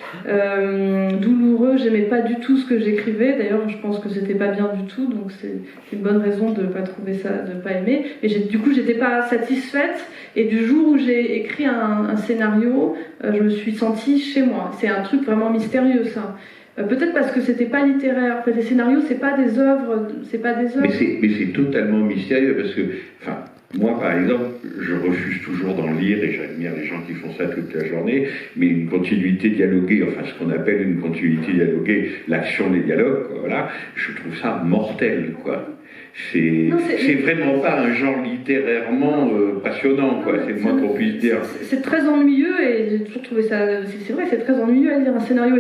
douloureux. J'aimais pas du tout ce que j'écrivais. D'ailleurs, je pense que c'était pas bien du tout, donc c'est une bonne raison de pas trouver ça, de pas aimer. Et du coup, j'étais pas satisfaite. Et du jour où j'ai écrit un scénario, je me suis sentie chez moi. C'est un truc vraiment mystérieux, ça. Peut-être parce que c'était pas littéraire. Les scénarios, c'est pas des œuvres. Mais c'est totalement mystérieux, parce que, enfin, moi, par exemple, je refuse toujours d'en lire, et j'admire les gens qui font ça toute la journée, mais une continuité dialoguée, enfin ce qu'on appelle une continuité dialoguée, l'action des dialogues, quoi, voilà, je trouve ça mortel, quoi. C'est vraiment pas un genre littérairement passionnant, quoi, c'est le moins qu'on puisse dire. C'est très ennuyeux, et j'ai toujours trouvé ça. C'est vrai, c'est très ennuyeux à lire un scénario.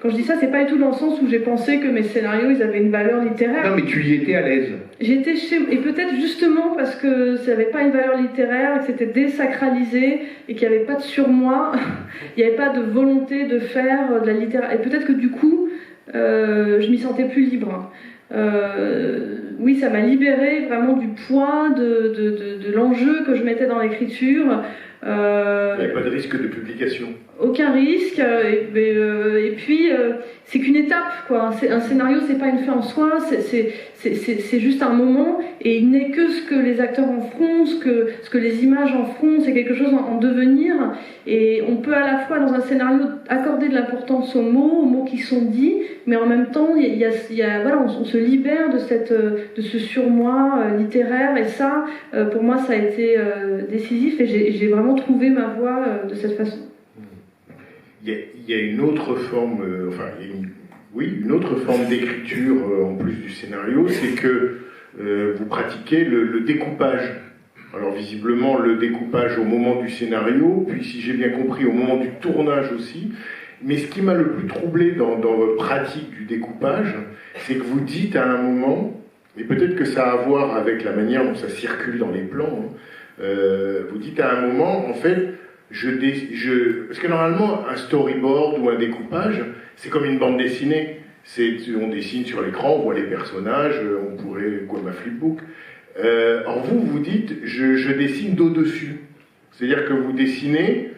Quand je dis ça, c'est pas du tout dans le sens où j'ai pensé que mes scénarios ils avaient une valeur littéraire. Non, mais tu y étais à l'aise. J'étais et peut-être justement parce que ça n'avait pas une valeur littéraire, que c'était désacralisé, et qu'il n'y avait pas de surmoi, il n'y avait pas de volonté de faire de la littérature. Et peut-être que du coup, je m'y sentais plus libre. Oui, ça m'a libérée vraiment du poids de l'enjeu que je mettais dans l'écriture. Il n'y avait pas de risque de publication. Aucun risque, et puis c'est qu'une étape, quoi. Un scénario, c'est pas une fin en soi, c'est juste un moment, et il n'est que ce que les acteurs en feront, ce que les images en feront, c'est quelque chose en devenir, et on peut à la fois dans un scénario accorder de l'importance aux mots qui sont dits, mais en même temps, voilà, on se libère de ce surmoi littéraire, et ça, pour moi, ça a été décisif, et j'ai vraiment trouvé ma voie de cette façon. Il y a une autre forme, une autre forme d'écriture en plus du scénario, c'est que vous pratiquez le découpage. Alors visiblement le découpage au moment du scénario, puis si j'ai bien compris au moment du tournage aussi. Mais ce qui m'a le plus troublé dans votre pratique du découpage, c'est que vous dites à un moment, Et peut-être que ça a à voir avec la manière dont ça circule dans les plans. Hein. Vous dites à un moment, en fait, parce que normalement, un storyboard ou un découpage, c'est comme une bande dessinée. On dessine sur l'écran, on voit les personnages, on pourrait, comme un flipbook. Or vous dites, je dessine d'au-dessus. C'est-à-dire que vous dessinez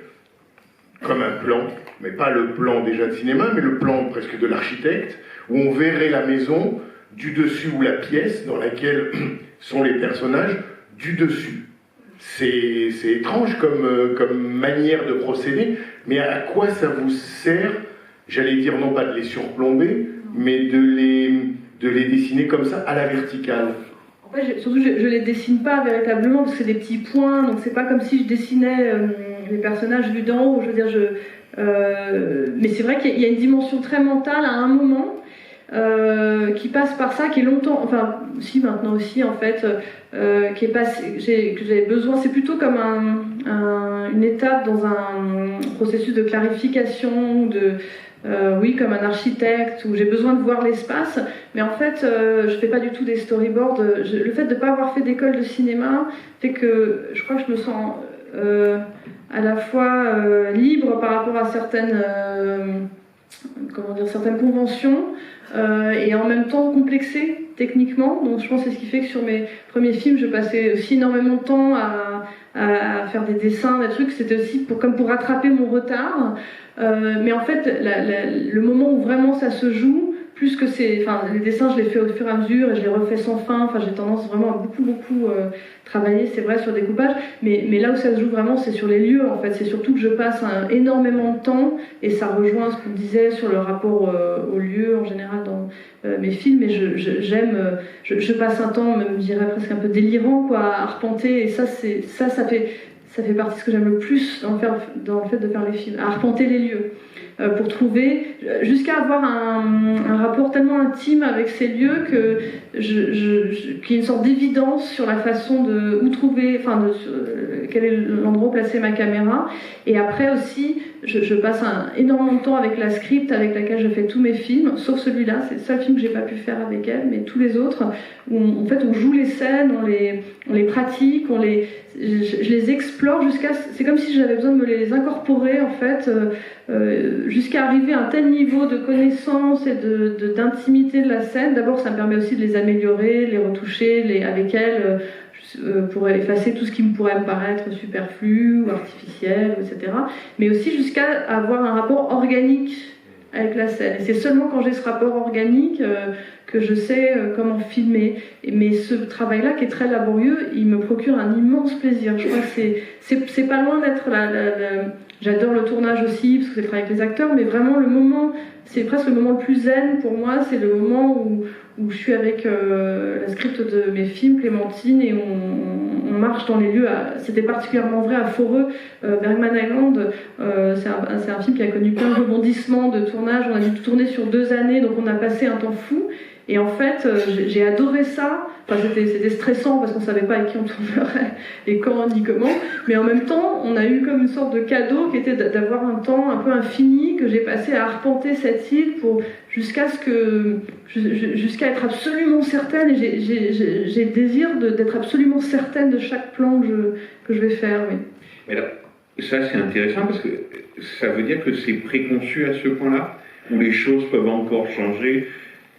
comme un plan, mais pas le plan déjà de cinéma, mais le plan presque de l'architecte, où on verrait la maison du dessus ou la pièce dans laquelle sont les personnages du dessus. C'est étrange comme manière de procéder, mais à quoi ça vous sert, j'allais dire non pas de les surplomber, mais de les dessiner comme ça à la verticale? En fait, surtout, je les dessine pas véritablement, parce que c'est des petits points, donc c'est pas comme si je dessinais les personnages vus d'en haut. Je veux dire, mais c'est vrai qu'il y a une dimension très mentale à un moment qui passe par ça, qui est longtemps, enfin, si maintenant aussi en fait, qui est passé, que j'avais besoin. C'est plutôt comme une étape dans un processus de clarification, oui, comme un architecte, où j'ai besoin de voir l'espace, mais en fait, je fais pas du tout des storyboards. Le fait de ne pas avoir fait d'école de cinéma fait que je crois que je me sens à la fois libre par rapport à certaines conventions, et en même temps complexée techniquement. Donc je pense que c'est ce qui fait que sur mes premiers films, je passais aussi énormément de temps à faire des dessins, des trucs. C'était aussi comme pour rattraper mon retard. Mais en fait, le moment où vraiment ça se joue, plus que les dessins, je les fais au fur et à mesure et je les refais sans fin. Enfin, j'ai tendance vraiment à beaucoup travailler, c'est vrai, sur le découpage. Mais là où ça se joue vraiment, c'est sur les lieux, en fait. C'est surtout que je passe énormément de temps, et ça rejoint ce qu'on disait sur le rapport aux lieux en général dans mes films. Et je passe un temps, même, je dirais presque un peu délirant, quoi, à arpenter. Et ça fait partie de ce que j'aime le plus dans le fait de faire les films, à arpenter les lieux, pour trouver, jusqu'à avoir un rapport tellement intime avec ces lieux qu'il y ait une sorte d'évidence sur la façon où trouver, quel est l'endroit où placer ma caméra. Et après aussi, je passe énormément de temps avec la script avec laquelle je fais tous mes films, sauf celui-là, c'est le seul film que j'ai pas pu faire avec elle, mais tous les autres, où en fait on joue les scènes, on les pratique, je les explore c'est comme si j'avais besoin de me les incorporer en fait, jusqu'à arriver à un tel niveau de connaissance et d'intimité de la scène. D'abord, ça me permet aussi de les améliorer, les retoucher avec elle, pour effacer tout ce qui pourrait me paraître superflu ou artificiel, etc. Mais aussi jusqu'à avoir un rapport organique avec la scène. Et c'est seulement quand j'ai ce rapport organique que je sais comment filmer. Mais ce travail-là, qui est très laborieux, il me procure un immense plaisir. Je crois que c'est pas loin d'être j'adore le tournage aussi, parce que c'est le travail avec les acteurs, mais vraiment c'est presque le moment le plus zen pour moi, c'est le moment où je suis avec la script de mes films, Clémentine, et on marche dans les lieux. C'était particulièrement vrai à Foreux, Bergman Island. C'est un film qui a connu plein de rebondissements de tournage. On a dû tourner sur 2 années, donc on a passé un temps fou. Et en fait, j'ai adoré ça. Enfin, c'était stressant parce qu'on ne savait pas avec qui on tournerait et quand ni comment. Mais en même temps, on a eu comme une sorte de cadeau qui était d'avoir un temps un peu infini que j'ai passé à arpenter cette île jusqu'à être absolument certaine. Et j'ai le désir d'être absolument certaine de chaque plan que je vais faire. Oui. Mais là, ça c'est intéressant parce que ça veut dire que c'est préconçu à ce point-là, où les choses peuvent encore changer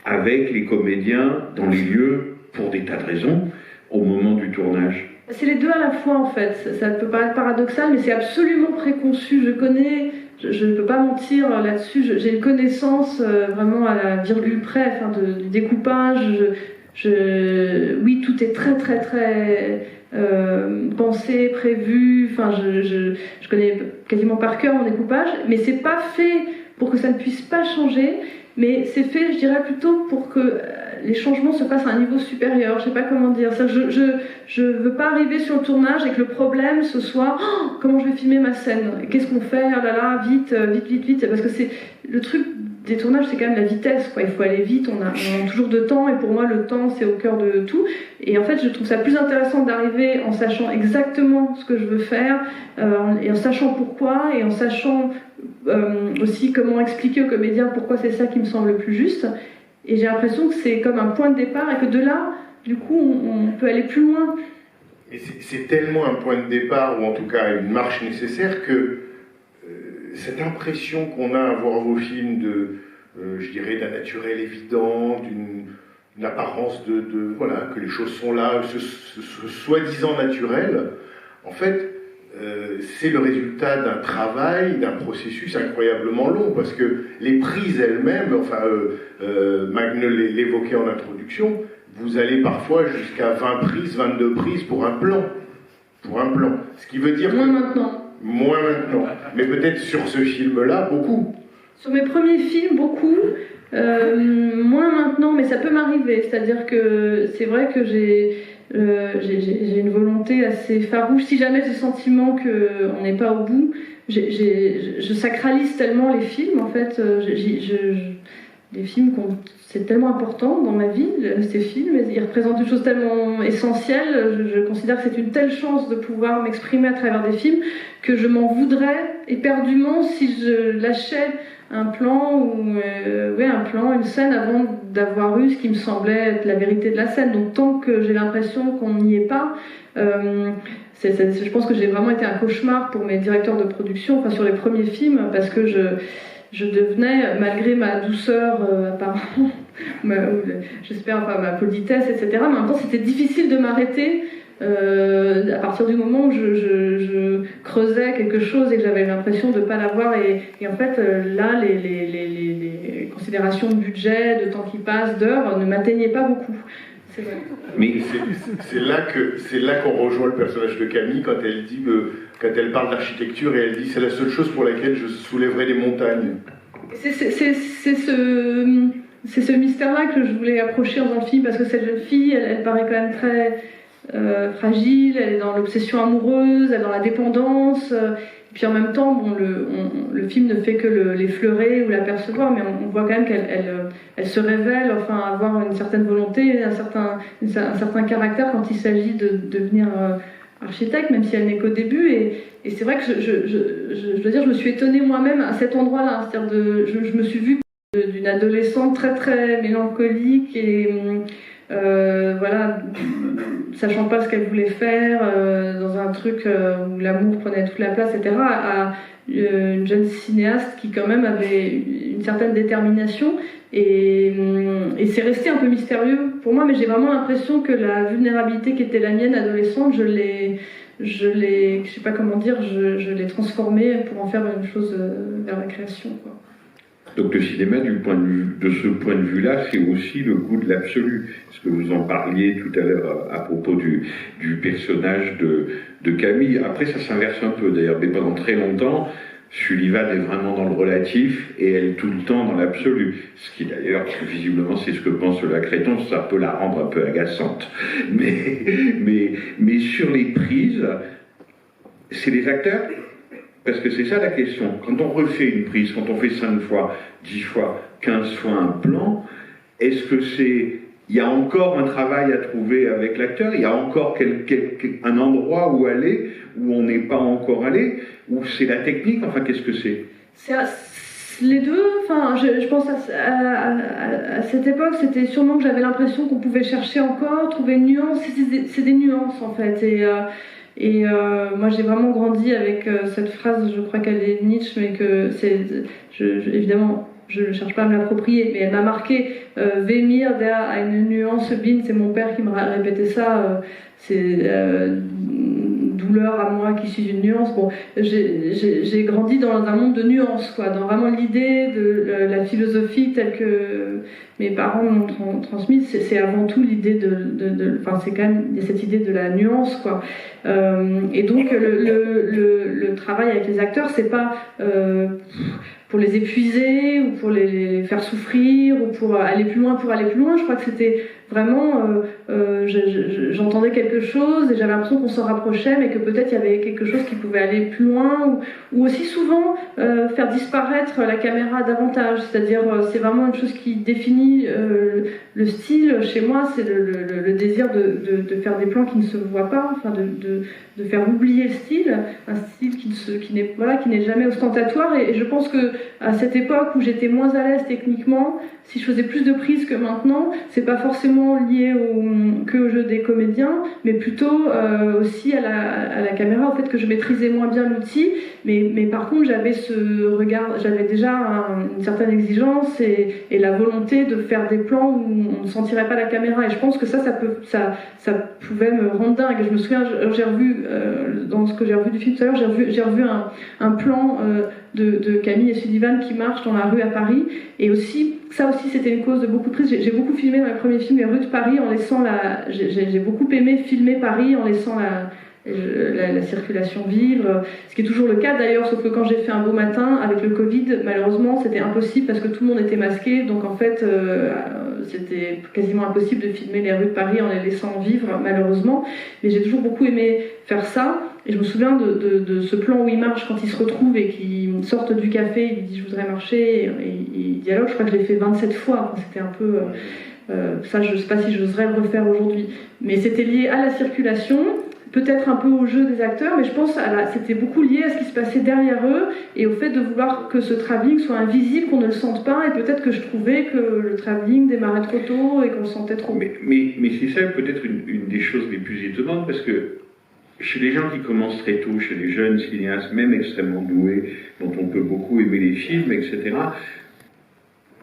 avec les comédiens dans les lieux pour des tas de raisons au moment du tournage. C'est les deux à la fois en fait. Ça peut paraître paradoxal, mais c'est absolument préconçu. Je ne peux pas mentir là-dessus. J'ai une connaissance vraiment à la virgule près, du découpage. Oui, tout est très très très pensé, prévu. Je connais quasiment par cœur mon découpage, mais c'est pas fait pour que ça ne puisse pas changer. Mais c'est fait, je dirais, plutôt pour que les changements se passent à un niveau supérieur. Je sais pas comment dire ça. Je veux pas arriver sur le tournage et que le problème ce soit comment je vais filmer ma scène. Qu'est-ce qu'on fait? Oh là là, vite. Parce que c'est le truc des tournages, c'est quand même la vitesse, quoi. Il faut aller vite. On a toujours de temps, et pour moi, le temps, c'est au cœur de tout. Et en fait, je trouve ça plus intéressant d'arriver en sachant exactement ce que je veux faire, et en sachant pourquoi, et en sachant aussi comment expliquer aux comédiens pourquoi c'est ça qui me semble le plus juste. Et j'ai l'impression que c'est comme un point de départ, et que de là, du coup, on peut aller plus loin. Et c'est tellement un point de départ, ou en tout cas une marche nécessaire, que cette impression qu'on a à voir vos films je dirais, d'un naturel évident, d'une apparence voilà, que les choses sont là, ce soi-disant naturel, en fait, c'est le résultat d'un travail, d'un processus incroyablement long, parce que les prises elles-mêmes, enfin, Magne l'évoquait en introduction, vous allez parfois jusqu'à 20 prises, 22 prises pour un plan. Pour un plan. Ce qui veut dire Moins maintenant. Moins maintenant. Mais peut-être sur ce film-là, beaucoup. Sur mes premiers films, beaucoup. Moins maintenant, mais ça peut m'arriver. C'est-à-dire que c'est vrai que j'ai une volonté assez farouche. Si jamais j'ai le sentiment qu'on n'est pas au bout, je sacralise tellement les films, en fait. Les films, c'est tellement important dans ma vie, ces films, ils représentent une chose tellement essentielle, je considère que c'est une telle chance de pouvoir m'exprimer à travers des films que je m'en voudrais éperdument si je lâchais un plan, une scène avant d'avoir eu ce qui me semblait être la vérité de la scène. Donc tant que j'ai l'impression qu'on n'y est pas, je pense que j'ai vraiment été un cauchemar pour mes directeurs de production, enfin sur les premiers films, parce que je devenais, malgré ma douceur apparemment, j'espère ma politesse, etc., mais en même temps c'était difficile de m'arrêter à partir du moment où je creusais quelque chose et que j'avais l'impression de ne pas l'avoir. Et en fait, là, les considérations de budget, de temps qui passe, d'heures, ne m'atteignaient pas beaucoup. C'est vrai. Mais c'est là qu'on rejoint le personnage de Camille quand elle dit quand elle parle d'architecture et elle dit c'est la seule chose pour laquelle je soulèverai des montagnes. C'est ce mystère-là que je voulais approcher dans le film, parce que cette jeune fille, elle paraît quand même très fragile, elle est dans l'obsession amoureuse, elle est dans la dépendance. Et puis en même temps, bon, le film ne fait que l'effleurer ou l'apercevoir, mais on voit quand même qu'elle se révèle, enfin avoir une certaine volonté, un certain caractère quand il s'agit de devenir architecte, même si elle n'est qu'au début. Et c'est vrai que je dois dire, je me suis étonnée moi-même à cet endroit-là. C'est-à-dire je me suis vue d'une adolescente très très mélancolique et voilà, sachant pas ce qu'elle voulait faire, dans un truc où l'amour prenait toute la place, etc., à une jeune cinéaste qui quand même avait une certaine détermination, et c'est resté un peu mystérieux pour moi, mais j'ai vraiment l'impression que la vulnérabilité qui était la mienne adolescente, je sais pas comment dire, je l'ai transformée pour en faire une chose vers la création, quoi. Donc le cinéma, de ce point de vue-là, c'est aussi le goût de l'absolu. Parce que vous en parliez tout à l'heure à propos du personnage de Camille. Après, ça s'inverse un peu d'ailleurs, mais pendant très longtemps, Sullivan est vraiment dans le relatif et elle tout le temps dans l'absolu. Ce qui d'ailleurs, parce que visiblement c'est ce que pense la Créton, ça peut la rendre un peu agaçante. Mais sur les prises, c'est les acteurs. Parce que c'est ça la question. Quand on refait une prise, quand on fait 5 fois, 10 fois, 15 fois un plan, est-ce que il y a encore un travail à trouver avec l'acteur, il y a encore un endroit où aller, où on n'est pas encore allé, ou c'est la technique, enfin qu'est-ce que c'est? Les deux, enfin je pense à cette époque, c'était sûrement que j'avais l'impression qu'on pouvait chercher encore, trouver une nuance, c'est des nuances en fait. Et moi j'ai vraiment grandi avec cette phrase, je crois qu'elle est Nietzsche, mais que évidemment je ne cherche pas à me l'approprier, mais elle m'a marqué. Wehmir, der eine Nuance bin, c'est mon père qui me répétait ça, c'est douleur à moi qui suis une nuance. Bon, j'ai grandi dans un monde de nuances, quoi, dans vraiment l'idée de la philosophie telle que mes parents m'ont transmise. C'est avant tout l'idée enfin c'est quand même cette idée de la nuance, quoi. Et donc le travail avec les acteurs, c'est pas pour les épuiser ou pour les faire souffrir ou pour aller plus loin. Je crois que c'était vraiment j'entendais quelque chose et j'avais l'impression qu'on s'en rapprochait, mais que peut-être il y avait quelque chose qui pouvait aller plus loin, ou aussi souvent faire disparaître la caméra davantage. C'est-à-dire c'est vraiment une chose qui définit le style chez moi, c'est le désir de faire des plans qui ne se voient pas, enfin de faire oublier le style, un style qui n'est jamais ostentatoire. Et je pense que à cette époque où j'étais moins à l'aise techniquement, si je faisais plus de prises que maintenant, c'est pas forcément lié que au jeu des comédiens, mais plutôt aussi à la caméra, au fait que je maîtrisais moins bien l'outil, mais par contre j'avais ce regard, j'avais déjà une certaine exigence et la volonté de faire des plans où on ne sentirait pas la caméra, et je pense que ça pouvait me rendre dingue. Je me souviens, j'ai revu dans ce que j'ai revu du film tout à l'heure, j'ai revu un plan de Camille et Sullivan qui marchent dans la rue à Paris, et aussi ça aussi c'était une cause de beaucoup de prises. J'ai beaucoup filmé dans les premiers films les rues de Paris en laissant j'ai beaucoup aimé filmer Paris en laissant la circulation vivre, ce qui est toujours le cas d'ailleurs, sauf que quand j'ai fait Un beau matin avec le Covid, malheureusement c'était impossible parce que tout le monde était masqué, donc en fait c'était quasiment impossible de filmer les rues de Paris en les laissant vivre, malheureusement, mais j'ai toujours beaucoup aimé faire ça. Et je me souviens de ce plan où ils marchent quand ils se retrouvent et qu'ils sortent du café, il dit je voudrais marcher, et il dialogue, je crois que je l'ai fait 27 fois, enfin, c'était un peu ça, je sais pas si j'oserais le refaire aujourd'hui, mais c'était lié à la circulation, peut-être un peu au jeu des acteurs, mais je pense c'était beaucoup lié à ce qui se passait derrière eux et au fait de vouloir que ce travelling soit invisible, qu'on ne le sente pas, et peut-être que je trouvais que le travelling démarrait trop tôt et qu'on le sentait trop. Mais c'est ça peut-être une des choses les plus étonnantes, parce que chez les gens qui commencent très tôt, chez les jeunes cinéastes, même extrêmement doués, dont on peut beaucoup aimer les films, etc.,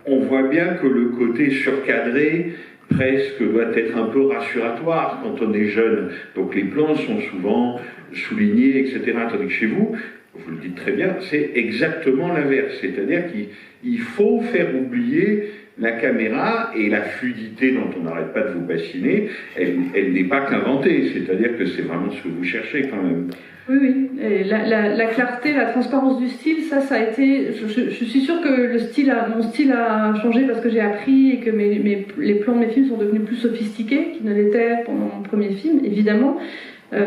on voit bien que le côté surcadré presque doit être un peu rassuratoire quand on est jeune. Donc les plans sont souvent soulignés, etc. Tandis que chez vous, vous le dites très bien, c'est exactement l'inverse. C'est-à-dire qu'il faut faire oublier la caméra, et la fluidité dont on n'arrête pas de vous bassiner, elle n'est pas qu'inventée. C'est-à-dire que c'est vraiment ce que vous cherchez quand même. Oui. Et la clarté, la transparence du style, ça a été... Je suis sûre que mon style a changé parce que j'ai appris et que les plans de mes films sont devenus plus sophistiqués qu'ils ne l'étaient pendant mon premier film, évidemment.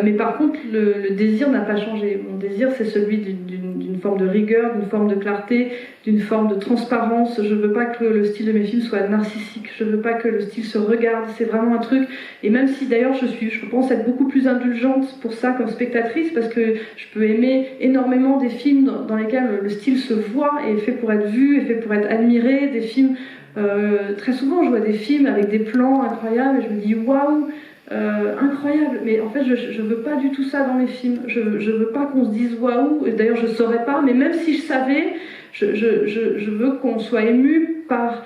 Mais par contre, le désir n'a pas changé. Mon désir, c'est celui d'une forme de rigueur, d'une forme de clarté, d'une forme de transparence. Je veux pas que le style de mes films soit narcissique. Je veux pas que le style se regarde. C'est vraiment un truc. Et même si d'ailleurs je pense être beaucoup plus indulgente pour ça comme spectatrice, parce que je peux aimer énormément des films dans lesquels le style se voit et est fait pour être vu, est fait pour être admiré. Des films, très souvent, je vois des films avec des plans incroyables et je me dis waouh. Incroyable, mais en fait je veux pas du tout ça dans mes films. Je veux pas qu'on se dise waouh, et d'ailleurs je saurais pas, mais même si je savais, je veux qu'on soit ému par...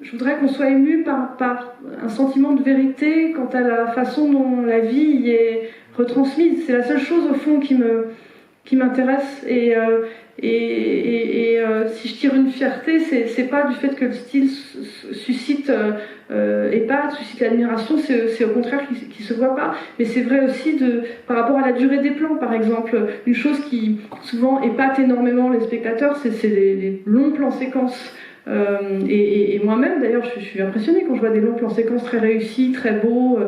Je voudrais qu'on soit ému par un sentiment de vérité quant à la façon dont la vie y est retransmise. C'est la seule chose au fond qui m'intéresse, et si je tire une fierté, c'est pas du fait que le style suscite épate, suscite l'admiration, c'est au contraire qui se voit pas, mais c'est vrai aussi par rapport à la durée des plans, par exemple. Une chose qui souvent épate énormément les spectateurs, c'est les longs plans séquences. Et moi-même d'ailleurs je suis impressionnée quand je vois des longs plans séquences très réussis, très beaux,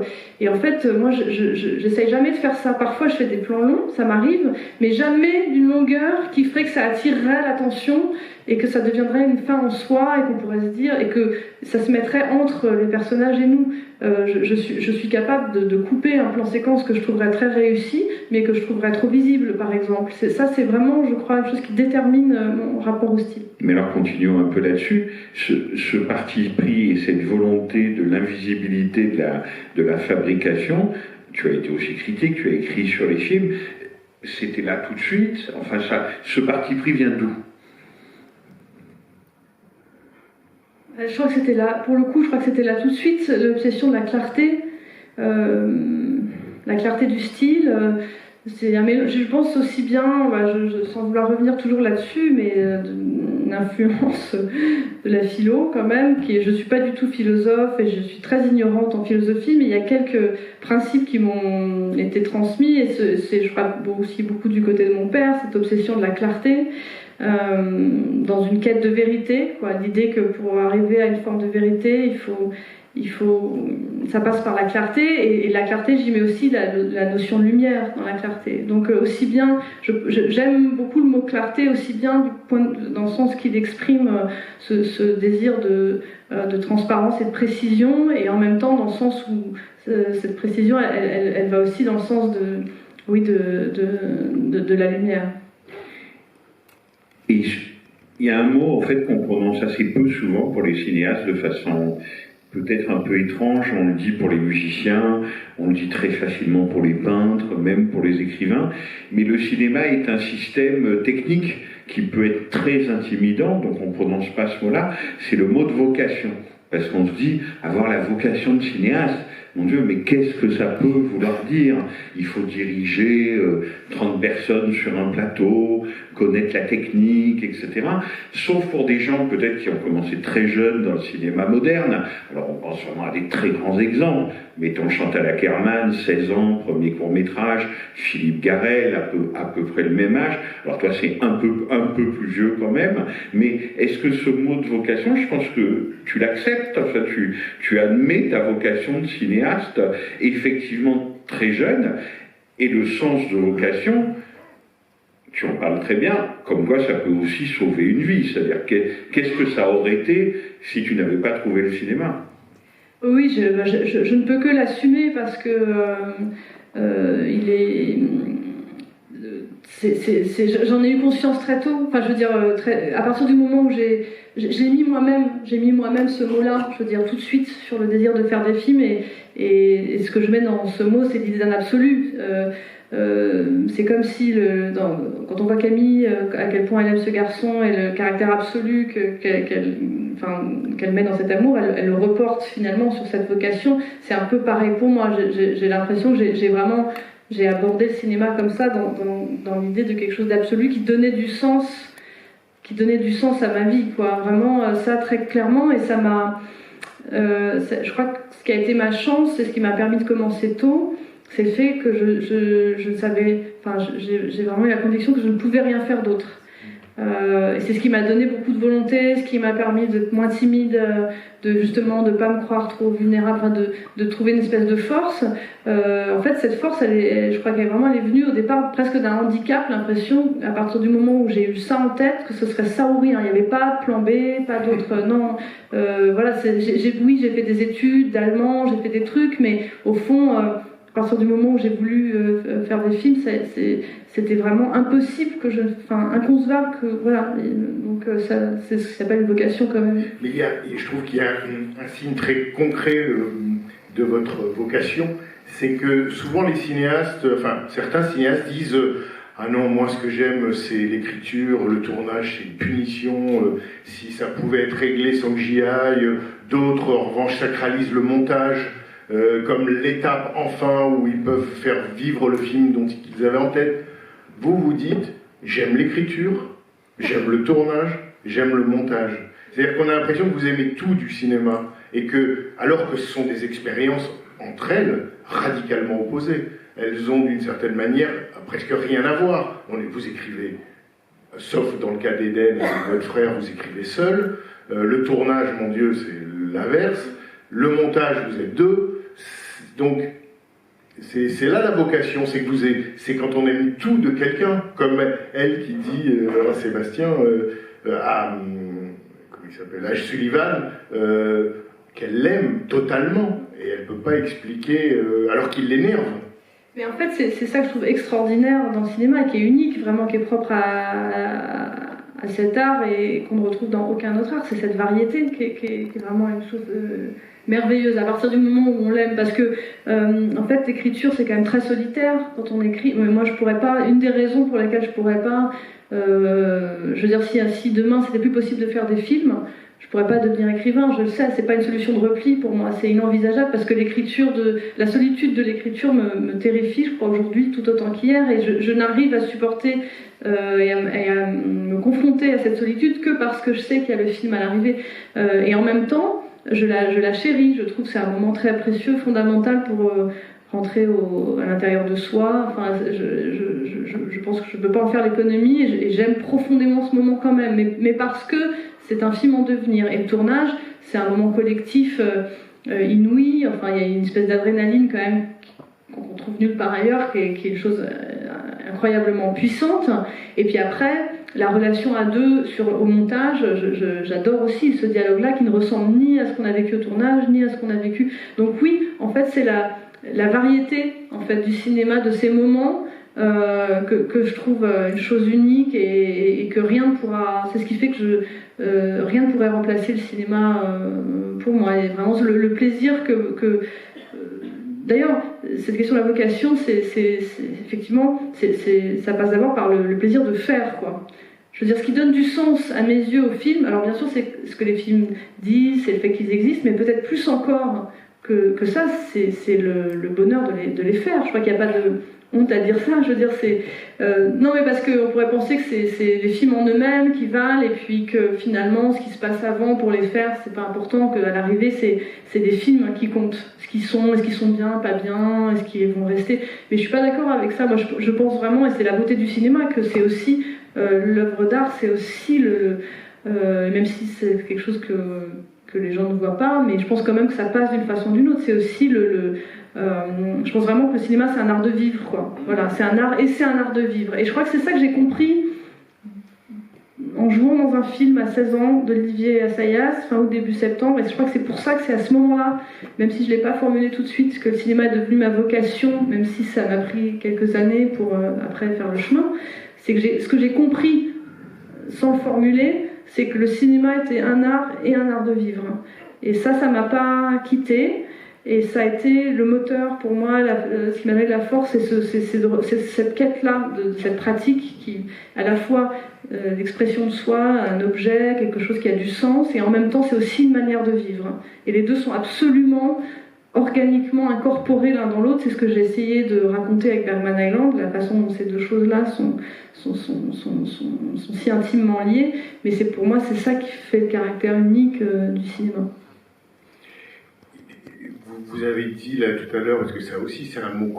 et en fait moi j'essaye jamais de faire ça. Parfois je fais des plans longs, ça m'arrive, mais jamais d'une longueur qui ferait que ça attirerait l'attention et que ça deviendrait une fin en soi et qu'on pourrait se dire, et que ça se mettrait entre les personnages et nous. Je suis capable de couper un plan séquence que je trouverais très réussi mais que je trouverais trop visible, par exemple. C'est vraiment, je crois, une chose qui détermine mon rapport au style. Mais alors continuons un peu là-dessus. Ce parti pris et cette volonté de l'invisibilité de la fabrication, tu as été aussi critique, tu as écrit sur les films, c'était là tout de suite. Enfin, ce parti pris vient d'où ? Je crois que c'était là, pour le coup, je crois que c'était là tout de suite, l'obsession de la clarté du style. Je pense aussi bien, sans vouloir revenir toujours là-dessus, mais une influence de la philo quand même, je ne suis pas du tout philosophe et je suis très ignorante en philosophie, mais il y a quelques principes qui m'ont été transmis, et c'est, je crois, aussi beaucoup du côté de mon père, cette obsession de la clarté. Dans une quête de vérité, l'idée que pour arriver à une forme de vérité, ça passe par la clarté, et la clarté, j'y mets aussi la notion de lumière dans la clarté. Donc aussi bien, j'aime beaucoup le mot clarté, aussi bien dans le sens qu'il exprime ce désir de transparence et de précision, et en même temps dans le sens où cette précision, elle va aussi dans le sens de la lumière. Et il y a un mot en fait qu'on prononce assez peu souvent pour les cinéastes de façon peut-être un peu étrange. On le dit pour les musiciens, on le dit très facilement pour les peintres, même pour les écrivains. Mais le cinéma est un système technique qui peut être très intimidant, donc on ne prononce pas ce mot-là. C'est le mot de vocation. Parce qu'on se dit, avoir la vocation de cinéaste, mon Dieu, mais qu'est-ce que ça peut vouloir dire? Il faut diriger 30 personnes sur un plateau, connaître la technique, etc. Sauf pour des gens peut-être qui ont commencé très jeunes dans le cinéma moderne. Alors on pense vraiment à des très grands exemples. Mettons Chantal Akerman, 16 ans, premier court-métrage, Philippe Garrel, à peu près le même âge. Alors toi c'est un peu plus vieux quand même, mais est-ce que ce mot de vocation, je pense que tu l'acceptes, enfin, tu admets ta vocation de cinéaste, effectivement très jeune, et le sens de vocation, tu en parles très bien, comme quoi ça peut aussi sauver une vie, c'est-à-dire qu'est-ce que ça aurait été si tu n'avais pas trouvé le cinéma? Oui, je ne peux que l'assumer parce que j'en ai eu conscience très tôt. Enfin, je veux dire, à partir du moment où j'ai mis moi-même ce mot-là, je veux dire tout de suite sur le désir de faire des films et ce que je mets dans ce mot, c'est l'idée d'un absolu. C'est comme si quand on voit Camille, à quel point elle aime ce garçon et le caractère absolu qu'elle met dans cet amour, elle le reporte finalement sur cette vocation. C'est un peu pareil pour moi. J'ai l'impression que j'ai abordé le cinéma comme ça, dans l'idée de quelque chose d'absolu qui donnait du sens à ma vie, quoi. Vraiment, ça très clairement, et ça m'a... je crois que ce qui a été ma chance, et ce qui m'a permis de commencer tôt, c'est le fait que je savais... Enfin, j'ai vraiment eu la conviction que je ne pouvais rien faire d'autre. Et c'est ce qui m'a donné beaucoup de volonté, ce qui m'a permis d'être moins timide, justement de ne pas me croire trop vulnérable, de trouver une espèce de force. En fait, cette force, je crois qu'elle est venue au départ presque d'un handicap, l'impression, à partir du moment où j'ai eu ça en tête, que ce serait ça ou rien. Il n'y avait pas de plan B, pas d'autre... non. Voilà, oui, j'ai fait des études d'allemand, j'ai fait des trucs, mais au fond... à partir du moment où j'ai voulu faire des films, c'était vraiment impossible inconcevable que voilà. Donc c'est ce qui s'appelle une vocation quand même. Mais je trouve qu'il y a un signe très concret de votre vocation, c'est que souvent les cinéastes, certains cinéastes disent ah non, moi ce que j'aime c'est l'écriture, le tournage c'est une punition, si ça pouvait être réglé sans que j'y aille. D'autres en revanche sacralisent le montage. Comme l'étape enfin où ils peuvent faire vivre le film dont ils avaient en tête. Vous dites, j'aime l'écriture, j'aime le tournage, j'aime le montage. C'est-à-dire qu'on a l'impression que vous aimez tout du cinéma, et que, alors que ce sont des expériences entre elles radicalement opposées, elles ont d'une certaine manière presque rien à voir. Vous écrivez, sauf dans le cas d'Eden avec votre frère, vous écrivez seul. Le tournage, mon Dieu, c'est l'inverse. Le montage, vous êtes deux. Donc, c'est là la vocation, c'est quand on aime tout de quelqu'un, comme elle qui dit à Sébastien, comment il s'appelle, H. Sullivan, qu'elle l'aime totalement, et elle ne peut pas expliquer, alors qu'il l'énerve. Mais en fait, c'est ça que je trouve extraordinaire dans le cinéma, et qui est unique, vraiment, qui est propre à cet art, et qu'on ne retrouve dans aucun autre art, c'est cette variété qui est vraiment une chose... merveilleuse à partir du moment où on l'aime, parce que en fait l'écriture c'est quand même très solitaire quand on écrit. Mais moi je pourrais pas, une des raisons pour lesquelles je pourrais pas, je veux dire si demain c'était plus possible de faire des films, je pourrais pas devenir écrivain, je le sais, c'est pas une solution de repli pour moi, c'est inenvisageable parce que la solitude de l'écriture me terrifie, je crois aujourd'hui tout autant qu'hier, et je n'arrive à supporter et à me confronter à cette solitude que parce que je sais qu'il y a le film à l'arrivée, et en même temps je la chéris, je trouve que c'est un moment très précieux, fondamental pour rentrer à l'intérieur de soi. Enfin, je pense que je ne peux pas en faire l'économie, et j'aime profondément ce moment quand même, mais parce que c'est un film en devenir. Et le tournage, c'est un moment collectif inouï, enfin il y a une espèce d'adrénaline quand même qu'on trouve nulle part ailleurs, qui est une chose incroyablement puissante. Et puis après, la relation à deux au montage, j'adore aussi ce dialogue-là qui ne ressemble ni à ce qu'on a vécu au tournage, ni à ce qu'on a vécu. Donc oui, en fait, c'est la variété en fait, du cinéma, de ces moments que je trouve une chose unique et que rien ne pourra... C'est ce qui fait que rien ne pourrait remplacer le cinéma pour moi. Et vraiment le plaisir que d'ailleurs, cette question de la vocation, effectivement, ça passe d'abord par le plaisir de faire, quoi. Je veux dire, ce qui donne du sens à mes yeux au film, alors bien sûr, c'est ce que les films disent, c'est le fait qu'ils existent, mais peut-être plus encore que ça, c'est le bonheur de les faire. Je crois qu'il n'y a pas de honte à dire ça. Je veux dire, non, mais parce qu'on pourrait penser que c'est les films en eux-mêmes qui valent, et puis que finalement, ce qui se passe avant pour les faire, c'est pas important, qu'à l'arrivée, c'est des films qui comptent. Est-ce qu'ils sont bien, pas bien, est-ce qu'ils vont rester. Mais je suis pas d'accord avec ça. Moi, je pense vraiment, et c'est la beauté du cinéma, que c'est aussi l'œuvre d'art, c'est aussi même si c'est quelque chose que les gens ne voient pas, mais je pense quand même que ça passe d'une façon ou d'une autre. C'est aussi je pense vraiment que le cinéma, c'est un art de vivre, quoi. Voilà, c'est un art, et c'est un art de vivre. Et je crois que c'est ça que j'ai compris en jouant dans un film à 16 ans d'Olivier Assayas, fin août, début septembre. Et je crois que c'est pour ça que c'est à ce moment-là, même si je ne l'ai pas formulé tout de suite, que le cinéma est devenu ma vocation, même si ça m'a pris quelques années pour après faire le chemin. C'est que ce que j'ai compris sans le formuler, c'est que le cinéma était un art et un art de vivre. Et ça m'a pas quitté. Et ça a été le moteur pour moi, ce qui m'a donné de la force, c'est cette quête-là, de cette pratique qui, à la fois l'expression de soi, un objet, quelque chose qui a du sens, et en même temps c'est aussi une manière de vivre. Et les deux sont absolument organiquement incorporés l'un dans l'autre. C'est ce que j'ai essayé de raconter avec Bergman Island, la façon dont ces deux choses-là sont si intimement liées. Mais pour moi, c'est ça qui fait le caractère unique du cinéma. Vous avez dit là tout à l'heure, parce que ça aussi c'est un mot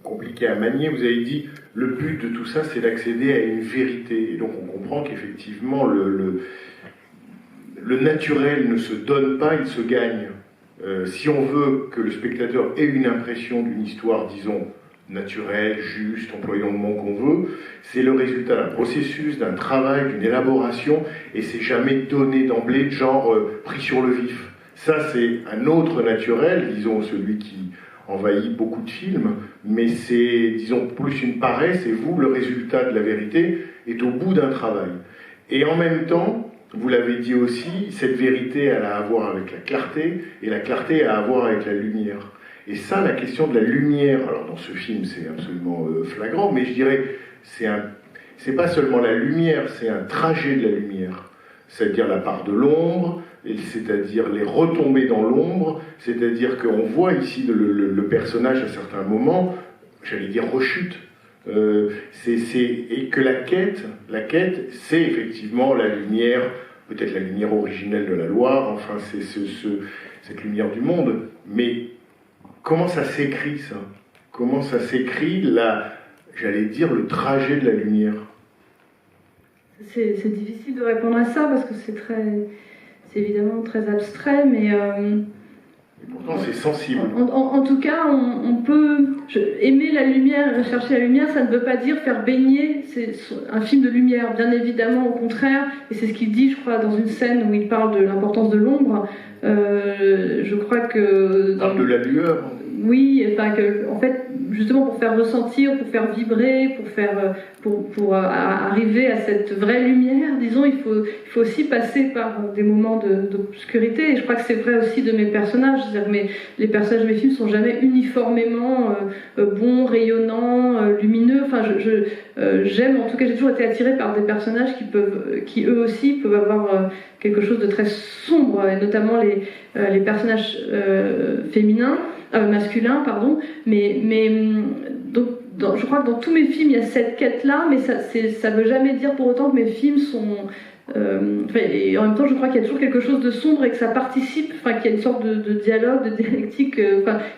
compliqué à manier, vous avez dit le but de tout ça c'est d'accéder à une vérité. Et donc on comprend qu'effectivement le naturel ne se donne pas, il se gagne. Si on veut que le spectateur ait une impression d'une histoire, disons, naturelle, juste, employons le mot qu'on veut, c'est le résultat d'un processus, d'un travail, d'une élaboration, et c'est jamais donné d'emblée, de genre pris sur le vif. Ça, c'est un autre naturel, disons, celui qui envahit beaucoup de films, mais c'est, disons, plus une paresse, et vous, le résultat de la vérité est au bout d'un travail. Et en même temps, vous l'avez dit aussi, cette vérité, elle a à voir avec la clarté, et la clarté a à voir avec la lumière. Et ça, la question de la lumière, alors dans ce film, c'est absolument flagrant, mais je dirais, c'est pas seulement la lumière, c'est un trajet de la lumière. C'est-à-dire la part de l'ombre, c'est-à-dire les retombées dans l'ombre, c'est-à-dire qu'on voit ici le personnage à certains moments, j'allais dire rechute. Et que la quête, c'est effectivement la lumière, peut-être la lumière originelle de la Loire, enfin c'est cette lumière du monde. Mais comment ça s'écrit ça? Comment ça s'écrit j'allais dire le trajet de la lumière? C'est difficile de répondre à ça parce que c'est évidemment très abstrait, mais pourtant c'est sensible. En tout cas, on peut aimer la lumière, chercher la lumière, ça ne veut pas dire faire baigner un film de lumière, bien évidemment, au contraire, et c'est ce qu'il dit, je crois, dans une scène où il parle de l'importance de l'ombre. Je crois que... Parle de la lueur. Oui, enfin en fait, justement pour faire ressentir, pour faire vibrer, pour arriver à cette vraie lumière, disons, il faut aussi passer par des moments d'obscurité. Et je crois que c'est vrai aussi de mes personnages. C'est-à-dire que les personnages de mes films sont jamais uniformément bons, rayonnants, lumineux. Enfin, j'aime, en tout cas, j'ai toujours été attirée par des personnages qui eux aussi peuvent avoir quelque chose de très sombre, et notamment les personnages féminins. Masculin, pardon, mais donc, je crois que dans tous mes films il y a cette quête-là, mais ça veut jamais dire pour autant que mes films sont... et en même temps je crois qu'il y a toujours quelque chose de sombre et que ça participe, qu'il y a une sorte de dialogue, de dialectique,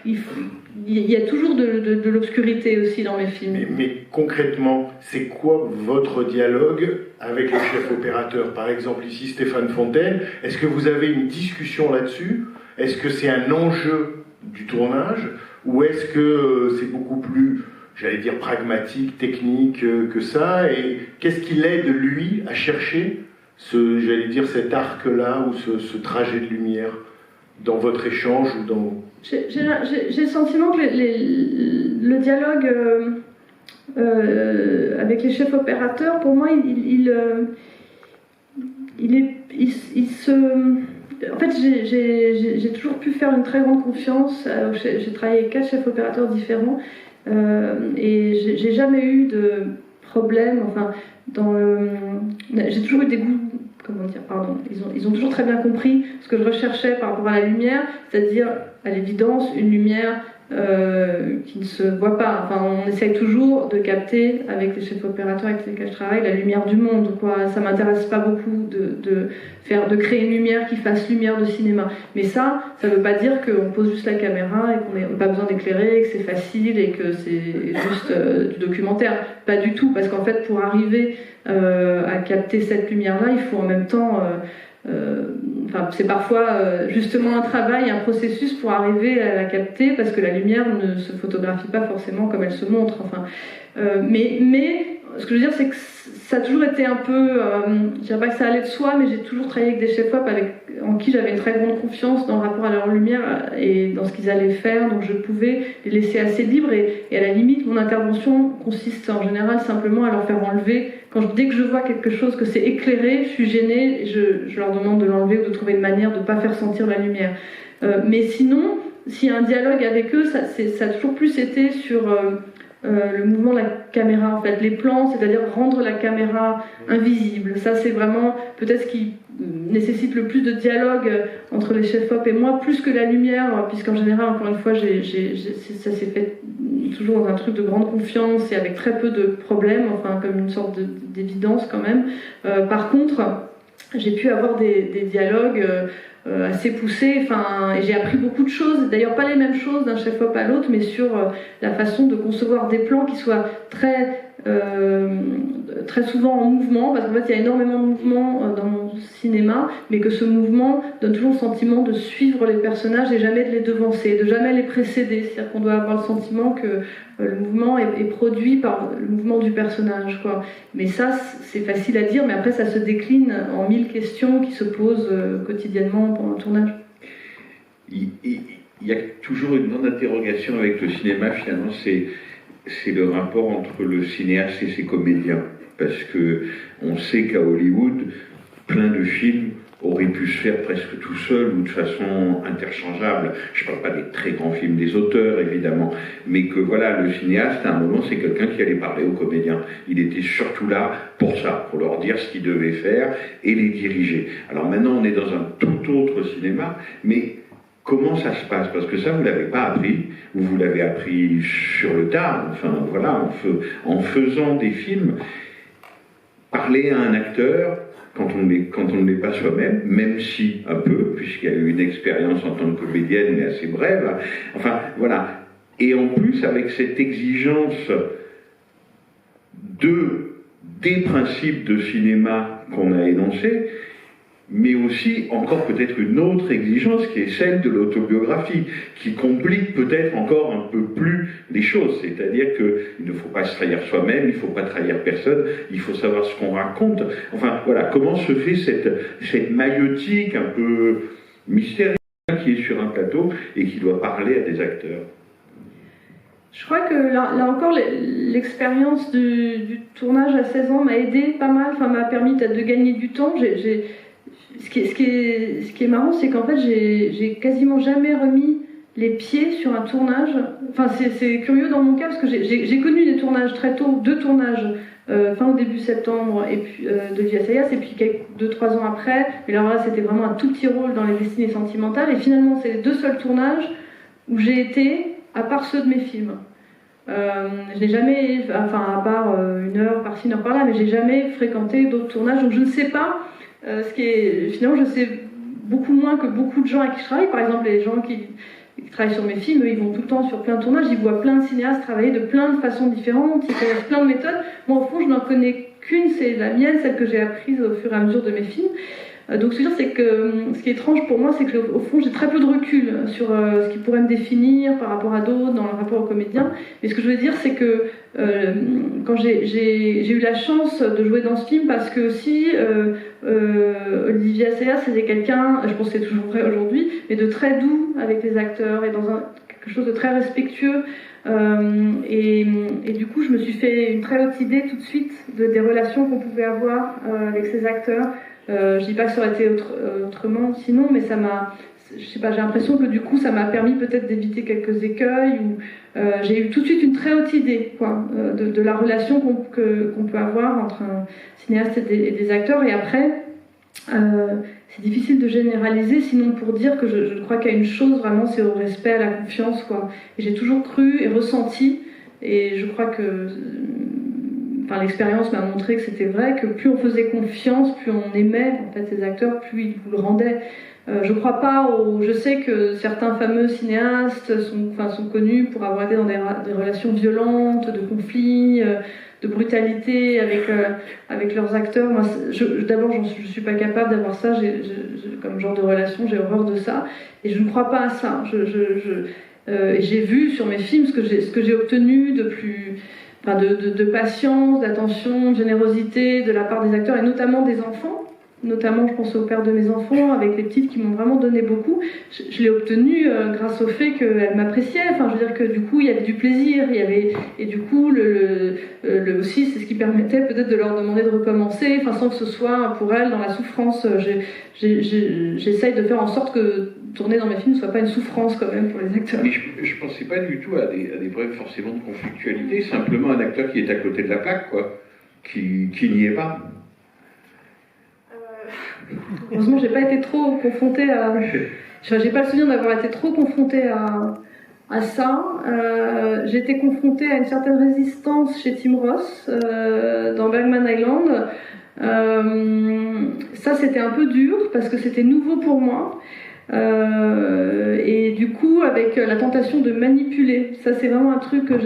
il y a toujours de l'obscurité aussi dans mes films. Mais concrètement, c'est quoi votre dialogue avec le chef opérateur? Par exemple ici Stéphane Fontaine, est-ce que vous avez une discussion là-dessus? Est-ce que c'est un enjeu du tournage, ou est-ce que c'est beaucoup plus, j'allais dire, pragmatique, technique que ça, et qu'est-ce qui l'aide, lui, à chercher j'allais dire, cet arc-là, ou ce trajet de lumière, dans votre échange, ou dans... J'ai le sentiment que le dialogue avec les chefs opérateurs, pour moi, en fait, j'ai toujours pu faire une très grande confiance. J'ai travaillé avec 4 chefs opérateurs différents et j'ai jamais eu de problème. Enfin, j'ai toujours eu des goûts. Comment dire, pardon. Ils ont toujours très bien compris ce que je recherchais par rapport à la lumière, c'est-à-dire à l'évidence une lumière qui ne se voit pas. Enfin, on essaye toujours de capter avec les chefs opérateurs avec lesquels je travaille la lumière du monde, quoi. Ça m'intéresse pas beaucoup de créer une lumière qui fasse lumière de cinéma. Mais ça veut pas dire qu'on pose juste la caméra et qu'on n'a pas besoin d'éclairer, que c'est facile et que c'est juste du documentaire. Pas du tout, parce qu'en fait, pour arriver à capter cette lumière-là, il faut en même temps c'est parfois justement un travail, un processus pour arriver à la capter, parce que la lumière ne se photographie pas forcément comme elle se montre. Enfin, mais ce que je veux dire, c'est que ça a toujours été un peu, je dirais pas que ça allait de soi, mais j'ai toujours travaillé avec des chefs-op en qui j'avais une très grande confiance dans le rapport à leur lumière et dans ce qu'ils allaient faire, donc je pouvais les laisser assez libres et à la limite, mon intervention consiste en général simplement à leur faire enlever. Dès que je vois quelque chose que c'est éclairé, je suis gênée, je leur demande de l'enlever ou de trouver une manière de ne pas faire sentir la lumière. Mais sinon, s'il y a un dialogue avec eux, ça a toujours plus été sur le mouvement de la caméra, en fait, les plans, c'est-à-dire rendre la caméra invisible. Ça, c'est vraiment peut-être ce qui nécessite le plus de dialogue entre les chefs-op et moi, plus que la lumière, puisqu'en général, encore une fois, ça s'est fait toujours dans un truc de grande confiance et avec très peu de problèmes, enfin comme une sorte d'évidence quand même. Par contre, j'ai pu avoir des dialogues assez poussés, et j'ai appris beaucoup de choses, d'ailleurs pas les mêmes choses d'un chef-op à l'autre, mais sur la façon de concevoir des plans qui soient très souvent en mouvement, parce qu'en fait il y a énormément de mouvement dans mon cinéma, mais que ce mouvement donne toujours le sentiment de suivre les personnages et jamais de les devancer, de jamais les précéder. C'est-à-dire qu'on doit avoir le sentiment que le mouvement est produit par le mouvement du personnage, quoi. Mais ça, c'est facile à dire, mais après ça se décline en 1000 questions qui se posent quotidiennement pendant le tournage. Il y a toujours une grande interrogation avec le cinéma, finalement, c'est le rapport entre le cinéaste et ses comédiens. Parce que on sait qu'à Hollywood, plein de films auraient pu se faire presque tout seul ou de façon interchangeable. Je ne parle pas des très grands films des auteurs, évidemment, mais que voilà, le cinéaste, à un moment, c'est quelqu'un qui allait parler aux comédiens. Il était surtout là pour ça, pour leur dire ce qu'ils devaient faire et les diriger. Alors maintenant, on est dans un tout autre cinéma, mais comment ça se passe? Parce que ça, vous ne l'avez pas appris, ou vous l'avez appris sur le tard, enfin voilà, en faisant des films. Parler à un acteur, quand on ne l'est pas soi-même, même si un peu, puisqu'il y a eu une expérience en tant que comédienne, mais assez brève, enfin voilà. Et en plus, avec cette exigence des principes de cinéma qu'on a énoncés, mais aussi encore peut-être une autre exigence qui est celle de l'autobiographie, qui complique peut-être encore un peu plus les choses. C'est-à-dire qu'il ne faut pas se trahir soi-même, il ne faut pas trahir personne, il faut savoir ce qu'on raconte. Enfin voilà, comment se fait cette maïeutique un peu mystérieuse qui est sur un plateau et qui doit parler à des acteurs. Je crois que là encore, l'expérience du tournage à 16 ans m'a aidé pas mal, m'a permis peut-être de gagner du temps. Ce qui est marrant, c'est qu'en fait, j'ai quasiment jamais remis les pieds sur un tournage. Enfin, c'est curieux dans mon cas, parce que j'ai connu des tournages très tôt, 2 tournages, fin au début septembre, et puis d'Olivia Assayas, et puis 2-3 ans après. Mais alors là, c'était vraiment un tout petit rôle dans Les Destinées sentimentales, et finalement, c'est les 2 seuls tournages où j'ai été, à part ceux de mes films. Je n'ai jamais, à part une heure par-ci, une heure par-là, mais j'ai jamais fréquenté d'autres tournages, donc je ne sais pas. Finalement, je sais beaucoup moins que beaucoup de gens avec qui je travaille. Par exemple, les gens qui travaillent sur mes films, ils vont tout le temps sur plein de tournages, ils voient plein de cinéastes travailler de plein de façons différentes, ils connaissent plein de méthodes. Moi, au fond, je n'en connais qu'une, c'est la mienne, celle que j'ai apprise au fur et à mesure de mes films. Donc, c'est que ce qui est étrange pour moi, c'est qu'au fond, j'ai très peu de recul sur ce qui pourrait me définir par rapport à d'autres, dans le rapport aux comédiens. Mais ce que je veux dire, c'est que quand j'ai eu la chance de jouer dans ce film, parce que aussi Olivia Assayas, c'était quelqu'un, je pense que c'est toujours vrai aujourd'hui, mais de très doux avec les acteurs et dans quelque chose de très respectueux. Et du coup, je me suis fait une très haute idée tout de suite des relations qu'on pouvait avoir avec ces acteurs. Je dis pas que ça aurait été autrement sinon, mais ça m'a, je sais pas, j'ai l'impression que du coup, ça m'a permis peut-être d'éviter quelques écueils. J'ai eu tout de suite une très haute idée, quoi, de la relation qu'on peut avoir entre un cinéaste et des acteurs. Et après, c'est difficile de généraliser, sinon pour dire que je crois qu'il y a une chose vraiment, c'est au respect, à la confiance, quoi. Et j'ai toujours cru et ressenti, et je crois que l'expérience m'a montré que c'était vrai, que plus on faisait confiance, plus on aimait en fait ces acteurs, plus ils vous le rendaient. Je crois pas je sais que certains fameux cinéastes sont connus pour avoir été dans des relations violentes, de conflits, de brutalité avec leurs acteurs. Moi, d'abord, je suis pas capable d'avoir ça. Comme genre de relation, j'ai horreur de ça, et je ne crois pas à ça. J'ai vu sur mes films ce que j'ai obtenu de plus. De patience, d'attention, de générosité de la part des acteurs et notamment des enfants. Notamment, je pense au père de mes enfants, avec les petites qui m'ont vraiment donné beaucoup. Je l'ai obtenu grâce au fait qu'elles m'appréciaient. Enfin, je veux dire que du coup, il y avait du plaisir, et du coup, aussi, c'est ce qui permettait peut-être de leur demander de recommencer, sans que ce soit pour elles dans la souffrance. J'essaye de faire en sorte que tourner dans mes films ne soit pas une souffrance quand même pour les acteurs. Mais je pensais pas du tout à des preuves forcément de conflictualité, simplement un acteur qui est à côté de la plaque, quoi, qui n'y est pas. Heureusement, j'ai pas été trop confrontée à. J'ai pas le souvenir d'avoir été trop confrontée à ça. J'ai été confrontée à une certaine résistance chez Tim Roth dans Bergman Island. Ça, c'était un peu dur parce que c'était nouveau pour moi. Et du coup, avec la tentation de manipuler, ça c'est vraiment un truc que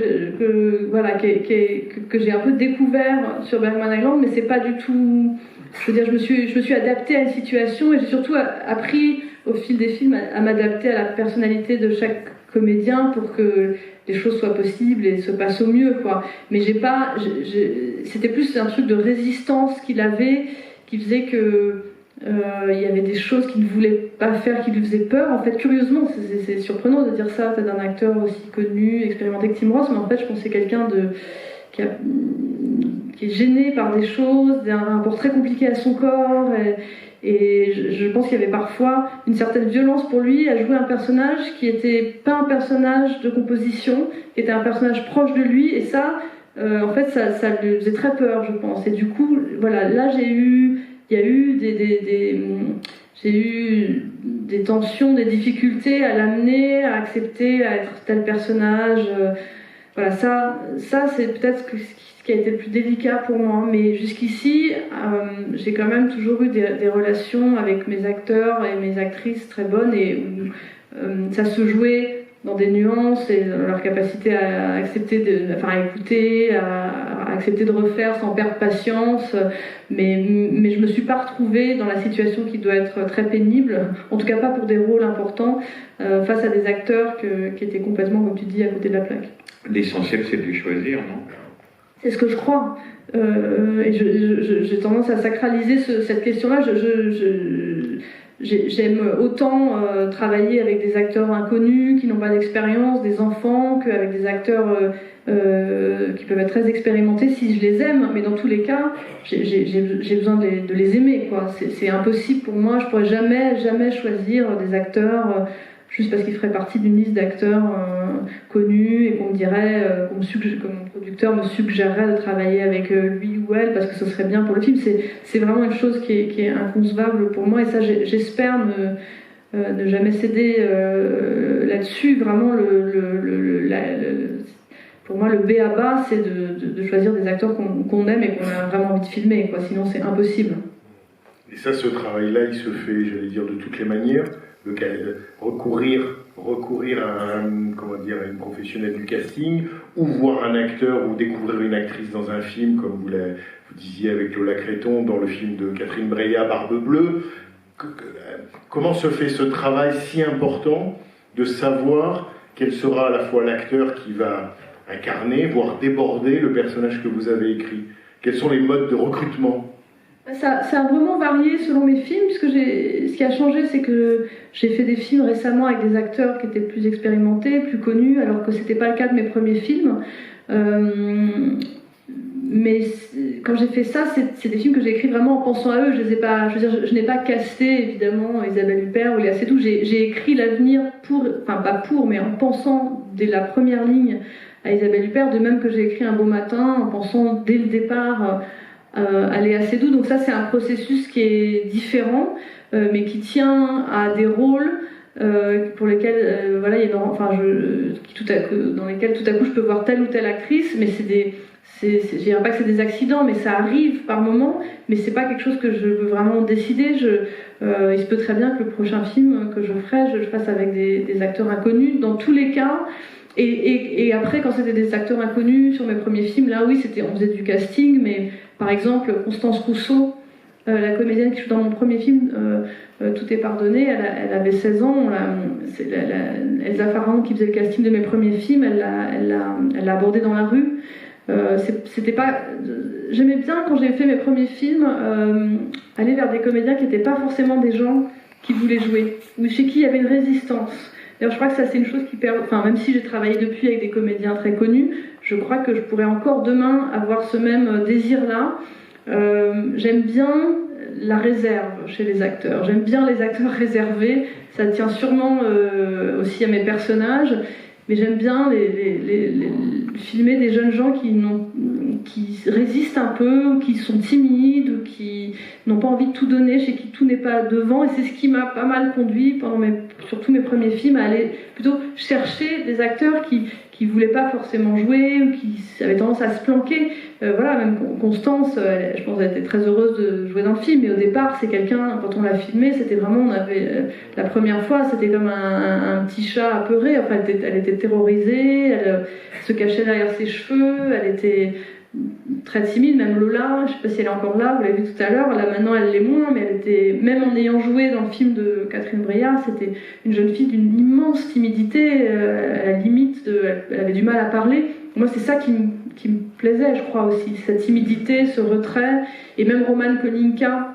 j'ai un peu découvert sur Bergman Island, mais c'est pas du tout. Je veux dire, je me suis adaptée à une situation et j'ai surtout appris au fil des films à m'adapter à la personnalité de chaque comédien pour que les choses soient possibles et se passent au mieux, quoi. Mais c'était plus un truc de résistance qu'il avait, qui faisait que il y avait des choses qu'il ne voulait pas faire, qui lui faisaient peur. En fait, curieusement, c'est surprenant de dire ça d'un acteur aussi connu, expérimenté que Tim Roth, mais en fait, je pense que c'est quelqu'un qui est gêné par des choses, un rapport très compliqué à son corps, et je pense qu'il y avait parfois une certaine violence pour lui à jouer un personnage qui n'était pas un personnage de composition, qui était un personnage proche de lui, et ça, en fait, ça lui faisait très peur, je pense. Et du coup, voilà, là, il y a eu j'ai eu des tensions, des difficultés à l'amener, à accepter, à être tel personnage. Voilà, ça c'est peut-être ce qui a été le plus délicat pour moi. Mais jusqu'ici, j'ai quand même toujours eu des relations avec mes acteurs et mes actrices très bonnes, et où ça se jouait dans des nuances et dans leur capacité à accepter, à écouter, à accepter de refaire sans perdre patience. Mais je me suis pas retrouvée dans la situation qui doit être très pénible, en tout cas pas pour des rôles importants, face à des acteurs qui étaient complètement, comme tu dis, à côté de la plaque. L'essentiel, c'est de les choisir, non ? C'est ce que je crois. Et j'ai tendance à sacraliser cette question-là. J'aime autant travailler avec des acteurs inconnus qui n'ont pas d'expérience, des enfants, qu'avec des acteurs qui peuvent être très expérimentés si je les aime. Mais dans tous les cas, j'ai besoin de les aimer, quoi. C'est impossible pour moi. Je pourrais jamais choisir des acteurs juste parce qu'ils feraient partie d'une liste d'acteurs connus et qu'on me dirait, que mon producteur me suggérerait de travailler avec lui ou elle parce que ce serait bien pour le film. C'est vraiment une chose qui est inconcevable pour moi, et ça, j'espère ne jamais céder là-dessus. Vraiment, pour moi, le B.A.-ba, c'est de choisir des acteurs qu'on aime et qu'on a vraiment envie de filmer, quoi. Sinon, c'est impossible. Et ça, ce travail-là, il se fait, j'allais dire, de toutes les manières. Recourir à une professionnelle du casting, ou voir un acteur ou découvrir une actrice dans un film, comme vous disiez avec Lola Créton dans le film de Catherine Breillat, Barbe Bleue. Comment se fait ce travail si important de savoir quel sera à la fois l'acteur qui va incarner, voire déborder le personnage que vous avez écrit? Quels sont les modes de recrutement? Ça a vraiment varié selon mes films, puisque ce ce qui a changé, c'est que j'ai fait des films récemment avec des acteurs qui étaient plus expérimentés, plus connus, alors que c'était pas le cas de mes premiers films. Mais quand j'ai fait ça, c'est des films que j'ai écrits vraiment en pensant à eux. Je les ai pas, je veux dire, je n'ai pas casté évidemment Isabelle Huppert ou Léa Seydoux. J'ai écrit l'avenir enfin pas pour, mais en pensant dès la première ligne à Isabelle Huppert, de même que j'ai écrit Un beau matin en pensant dès le départ à Léa Seydoux. Donc ça, c'est un processus qui est différent, mais qui tient à des rôles pour lesquels voilà, il y a dans lesquels tout à coup je peux voir telle ou telle actrice, mais je dirais pas que c'est des accidents, mais ça arrive par moments, mais c'est pas quelque chose que je veux vraiment décider. Il se peut très bien que le prochain film que je ferai, je le fasse avec des acteurs inconnus, dans tous les cas. Et après, quand c'était des acteurs inconnus sur mes premiers films, là oui, on faisait du casting, mais par exemple, Constance Rousseau, la comédienne qui joue dans mon premier film, Tout est pardonné, elle avait 16 ans, c'est Elsa Pharaon qui faisait le casting de mes premiers films, elle l'a abordée dans la rue. C'était pas... J'aimais bien, quand j'ai fait mes premiers films, aller vers des comédiens qui n'étaient pas forcément des gens qui voulaient jouer, ou chez qui il y avait une résistance. D'ailleurs, je crois que ça, c'est une chose qui perd... Enfin, même si j'ai travaillé depuis avec des comédiens très connus, je crois que je pourrais encore demain avoir ce même désir-là. J'aime bien la réserve chez les acteurs. J'aime bien les acteurs réservés. Ça tient sûrement aussi à mes personnages. Mais j'aime bien filmer des jeunes gens qui résistent un peu, ou qui sont timides, ou qui n'ont pas envie de tout donner, chez qui tout n'est pas devant. Et c'est ce qui m'a pas mal conduit surtout mes premiers films, à aller plutôt chercher des acteurs qui voulaient pas forcément jouer, ou qui avaient tendance à se planquer. Voilà, même Constance, je pense qu'elle était très heureuse de jouer dans le film, mais au départ, c'est quelqu'un, quand on l'a filmé, c'était vraiment, la première fois, c'était comme un petit chat apeuré. Enfin, elle était terrorisée, elle se cachait derrière ses cheveux, elle était très timide. Même Lola, je ne sais pas si elle est encore là, vous l'avez vu tout à l'heure, là maintenant elle l'est moins, mais elle était, même en ayant joué dans le film de Catherine Breillat, c'était une jeune fille d'une immense timidité, à la limite, elle avait du mal à parler. Moi, c'est ça qui me plaisait, je crois aussi, cette timidité, ce retrait. Et même Roman Koninka,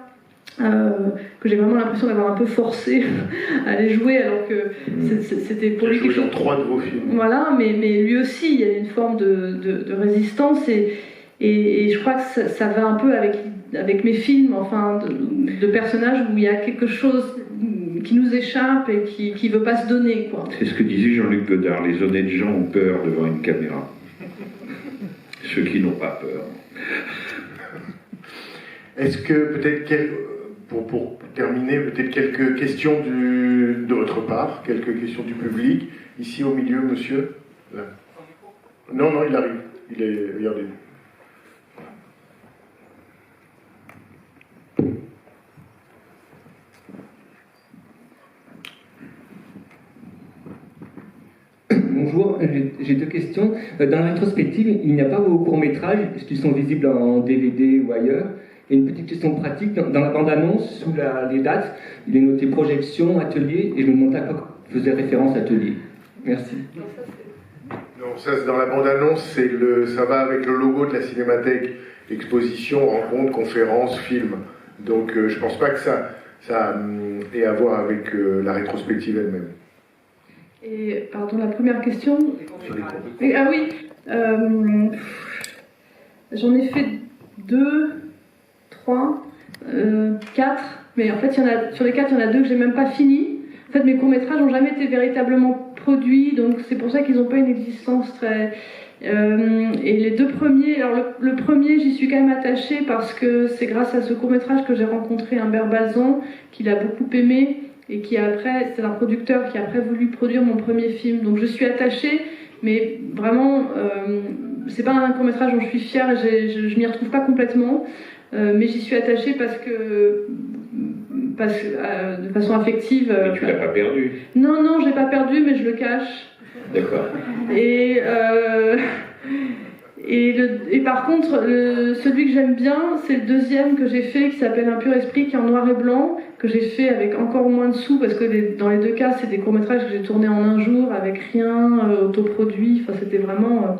que j'ai vraiment l'impression d'avoir un peu forcé à aller jouer, alors que c'était pour lui quelque chose... dans 3 de vos films. Voilà, mais lui aussi, il y a une forme de résistance, et je crois que ça va un peu avec mes films, enfin, de personnages où il y a quelque chose qui nous échappe et qui veut pas se donner, quoi. C'est ce que disait Jean-Luc Godard, les honnêtes gens ont peur devant une caméra. Ceux qui n'ont pas peur. Est-ce que peut-être, pour terminer, peut-être quelques questions de votre part, quelques questions du public. Ici au milieu, monsieur. Là. Non, il arrive. Regardez. Bonjour, j'ai 2 questions. Dans la rétrospective, il n'y a pas vos courts-métrages qui sont visibles en DVD ou ailleurs. Et une petite question pratique, dans la bande-annonce, sous les dates, il est noté projection, atelier, et je me demandais à quoi faisait référence atelier. Merci. Non, ça c'est dans la bande-annonce, ça va avec le logo de la Cinémathèque, exposition, rencontre, conférence, film. Donc je pense pas que ça ait à voir avec la rétrospective elle-même. Et, pardon, la première question... Ah oui, j'en ai fait 2, 3, 4, mais en fait, sur les 4, il y en a 2 que j'ai même pas fini. En fait, mes courts-métrages n'ont jamais été véritablement produits, donc c'est pour ça qu'ils n'ont pas une existence très... et les 2 premiers, alors le premier, j'y suis quand même attachée parce que c'est grâce à ce court-métrage que j'ai rencontré Humbert Balzan, qu'il a beaucoup aimé, et c'est un producteur qui a après voulu produire mon premier film. Donc je suis attachée, mais vraiment, c'est pas un court-métrage dont je suis fière, et je m'y retrouve pas complètement, mais j'y suis attachée parce que de façon affective... Mais tu l'as pas perdu? Non, j'ai pas perdu, mais je le cache. D'accord. Et par contre, celui que j'aime bien, c'est le deuxième que j'ai fait, qui s'appelle Un pur esprit, qui est en noir et blanc, que j'ai fait avec encore moins de sous, parce que dans les 2 cas, c'est des courts-métrages que j'ai tournés en un jour, avec rien, autoproduit, enfin c'était vraiment...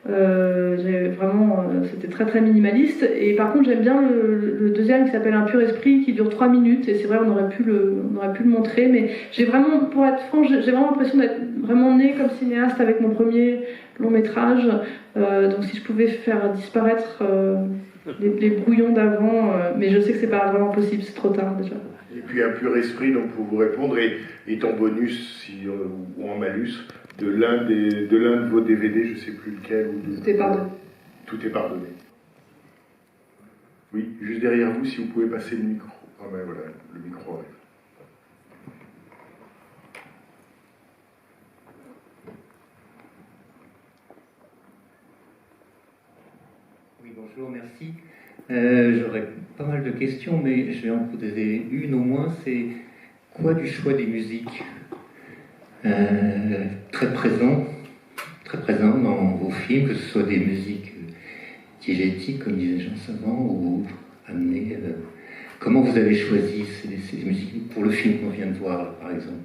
C'était très très minimaliste. Et par contre, j'aime bien le deuxième qui s'appelle Un pur esprit, qui dure 3 minutes. Et c'est vrai, on aurait pu le montrer. Mais j'ai vraiment, pour être franc, j'ai vraiment l'impression d'être vraiment née comme cinéaste avec mon premier long métrage. Donc si je pouvais faire disparaître les brouillons d'avant, mais je sais que c'est pas vraiment possible, c'est trop tard déjà. Et puis Un pur esprit, donc pour vous répondre, est en bonus ou en malus de l'un de vos DVD, je ne sais plus lequel. Tout est pardonné. Tout est pardonné. Oui, juste derrière vous, si vous pouvez passer le micro. Ah ben voilà, le micro arrive. Oui, bonjour, merci. J'aurais pas mal de questions, mais je vais en poser une au moins. C'est quoi du choix des musiques très présent dans vos films, que ce soit des musiques diégétiques, comme disaient Jean Savant, ou amenées. Comment vous avez choisi ces musiques pour le film qu'on vient de voir, là, par exemple?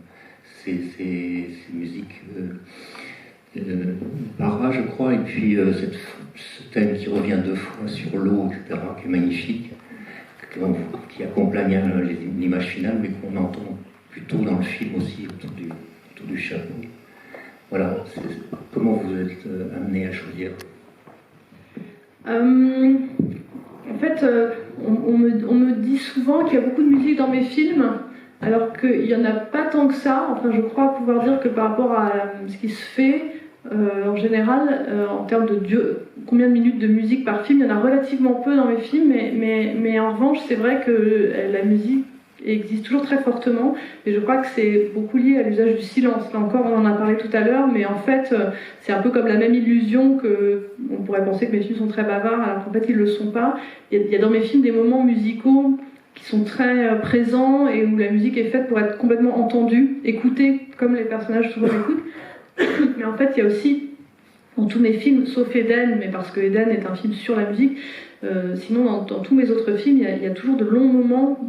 Ces musiques Barra, je crois, et puis ce thème qui revient 2 fois sur l'eau, etc., qui est magnifique, qui accompagne l'image finale, mais qu'on entend plutôt dans le film aussi, autour du chapeau. Voilà, comment vous êtes amené à choisir? En fait, on me dit souvent qu'il y a beaucoup de musique dans mes films, alors qu'il n'y en a pas tant que ça. Enfin, je crois pouvoir dire que par rapport à ce qui se fait, en général, en termes de combien de minutes de musique par film, il y en a relativement peu dans mes films, mais en revanche, c'est vrai que la musique existe toujours très fortement, et je crois que c'est beaucoup lié à l'usage du silence. Là encore, on en a parlé tout à l'heure, mais en fait, c'est un peu comme la même illusion on pourrait penser que mes films sont très bavards, alors qu'en fait, ils ne le sont pas. Il y a dans mes films des moments musicaux qui sont très présents, et où la musique est faite pour être complètement entendue, écoutée, comme les personnages souvent l'écoutent. Mais en fait, il y a aussi, dans tous mes films, sauf Eden, mais parce que Eden est un film sur la musique, sinon dans tous mes autres films, il y a toujours de longs moments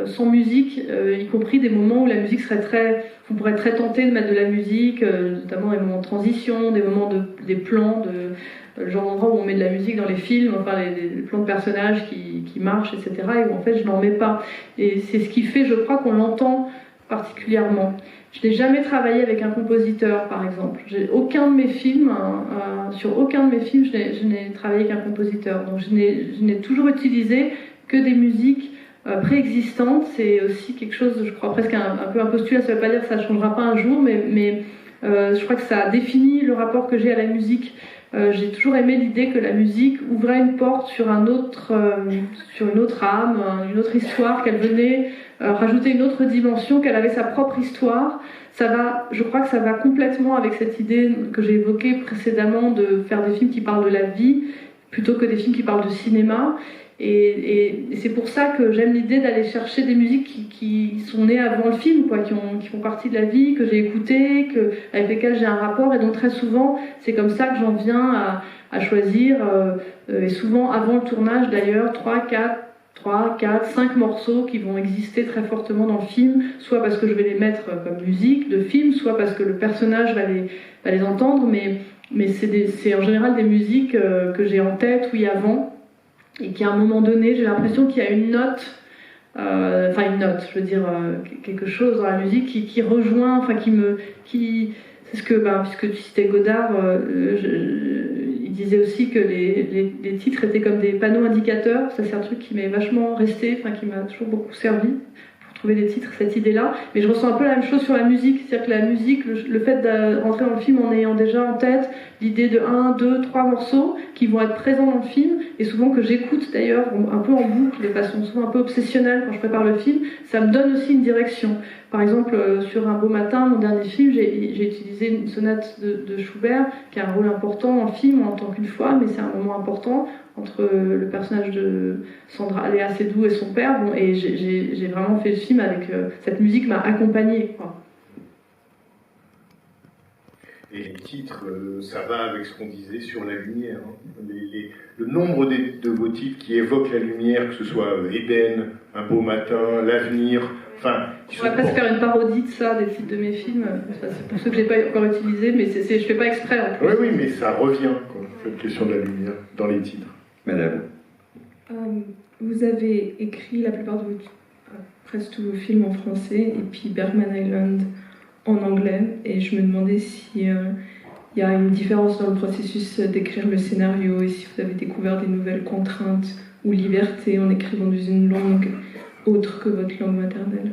sans musique, y compris des moments où la musique serait on pourrait être très tenté de mettre de la musique, notamment des moments de transition, des moments des plans, le genre d'endroit où on met de la musique dans les films, enfin les plans de personnages qui marchent, etc., et où en fait je n'en mets pas. Et c'est ce qui fait, je crois, qu'on l'entend particulièrement. Je n'ai jamais travaillé avec un compositeur, par exemple. Aucun de mes films, sur aucun de mes films, je n'ai travaillé avec un compositeur. Donc je n'ai toujours utilisé que des musiques préexistantes. C'est aussi quelque chose, je crois, presque un peu un postulat. Ça ne veut pas dire que ça ne changera pas un jour, mais je crois que ça définit le rapport que j'ai à la musique. J'ai toujours aimé l'idée que la musique ouvrait une porte sur une autre âme, une autre histoire, qu'elle venait rajouter une autre dimension, qu'elle avait sa propre histoire. Je crois que ça va complètement avec cette idée que j'ai évoquée précédemment de faire des films qui parlent de la vie plutôt que des films qui parlent de cinéma. Et c'est pour ça que j'aime l'idée d'aller chercher des musiques qui sont nées avant le film, qui font partie de la vie, que j'ai écoutées, avec lesquelles j'ai un rapport. Et donc très souvent, c'est comme ça que j'en viens à choisir, et souvent avant le tournage d'ailleurs, 3, 4, 5 morceaux qui vont exister très fortement dans le film, soit parce que je vais les mettre comme musique de film, soit parce que le personnage va les entendre, mais c'est en général des musiques que j'ai en tête, oui, avant, et qu'à un moment donné, j'ai l'impression qu'il y a une note, je veux dire, quelque chose dans la musique qui rejoint, c'est ce que, puisque tu citais Godard, il disait aussi que les titres étaient comme des panneaux indicateurs. Ça, c'est un truc qui m'est vachement resté, qui m'a toujours beaucoup servi pour trouver des titres, cette idée-là. Mais je ressens un peu la même chose sur la musique, c'est-à-dire que la musique, le fait de rentrer dans le film en ayant déjà en tête l'idée de 1, 2, 3 morceaux qui vont être présents dans le film, et souvent que j'écoute d'ailleurs un peu en boucle, de façon souvent un peu obsessionnelle quand je prépare le film, ça me donne aussi une direction. Par exemple, sur Un beau matin, mon dernier film, j'ai utilisé une sonate de Schubert, qui a un rôle important dans le film, en tant qu'une fois, mais c'est un moment important entre le personnage de Sandra Léa Seydoux et son père. Bon, et j'ai vraiment fait le film avec cette musique m'a accompagnée, quoi. Et les titres, ça va avec ce qu'on disait sur la lumière. Le nombre de vos titres qui évoquent la lumière, que ce soit Eden, Un beau matin, L'avenir, je pourrais presque faire une parodie de ça, des titres de mes films. C'est pour ceux que je n'ai pas encore utilisé, mais je ne fais pas exprès en plus. Oui, mais ça revient, quoi. cette question de la lumière dans les titres. Madame. Vous avez écrit la plupart de presque tous vos films en français et puis Bergman Island en anglais. Et je me demandais si il y a une différence dans le processus d'écrire le scénario et si vous avez découvert des nouvelles contraintes ou libertés en écrivant dans une langue autre que votre langue maternelle.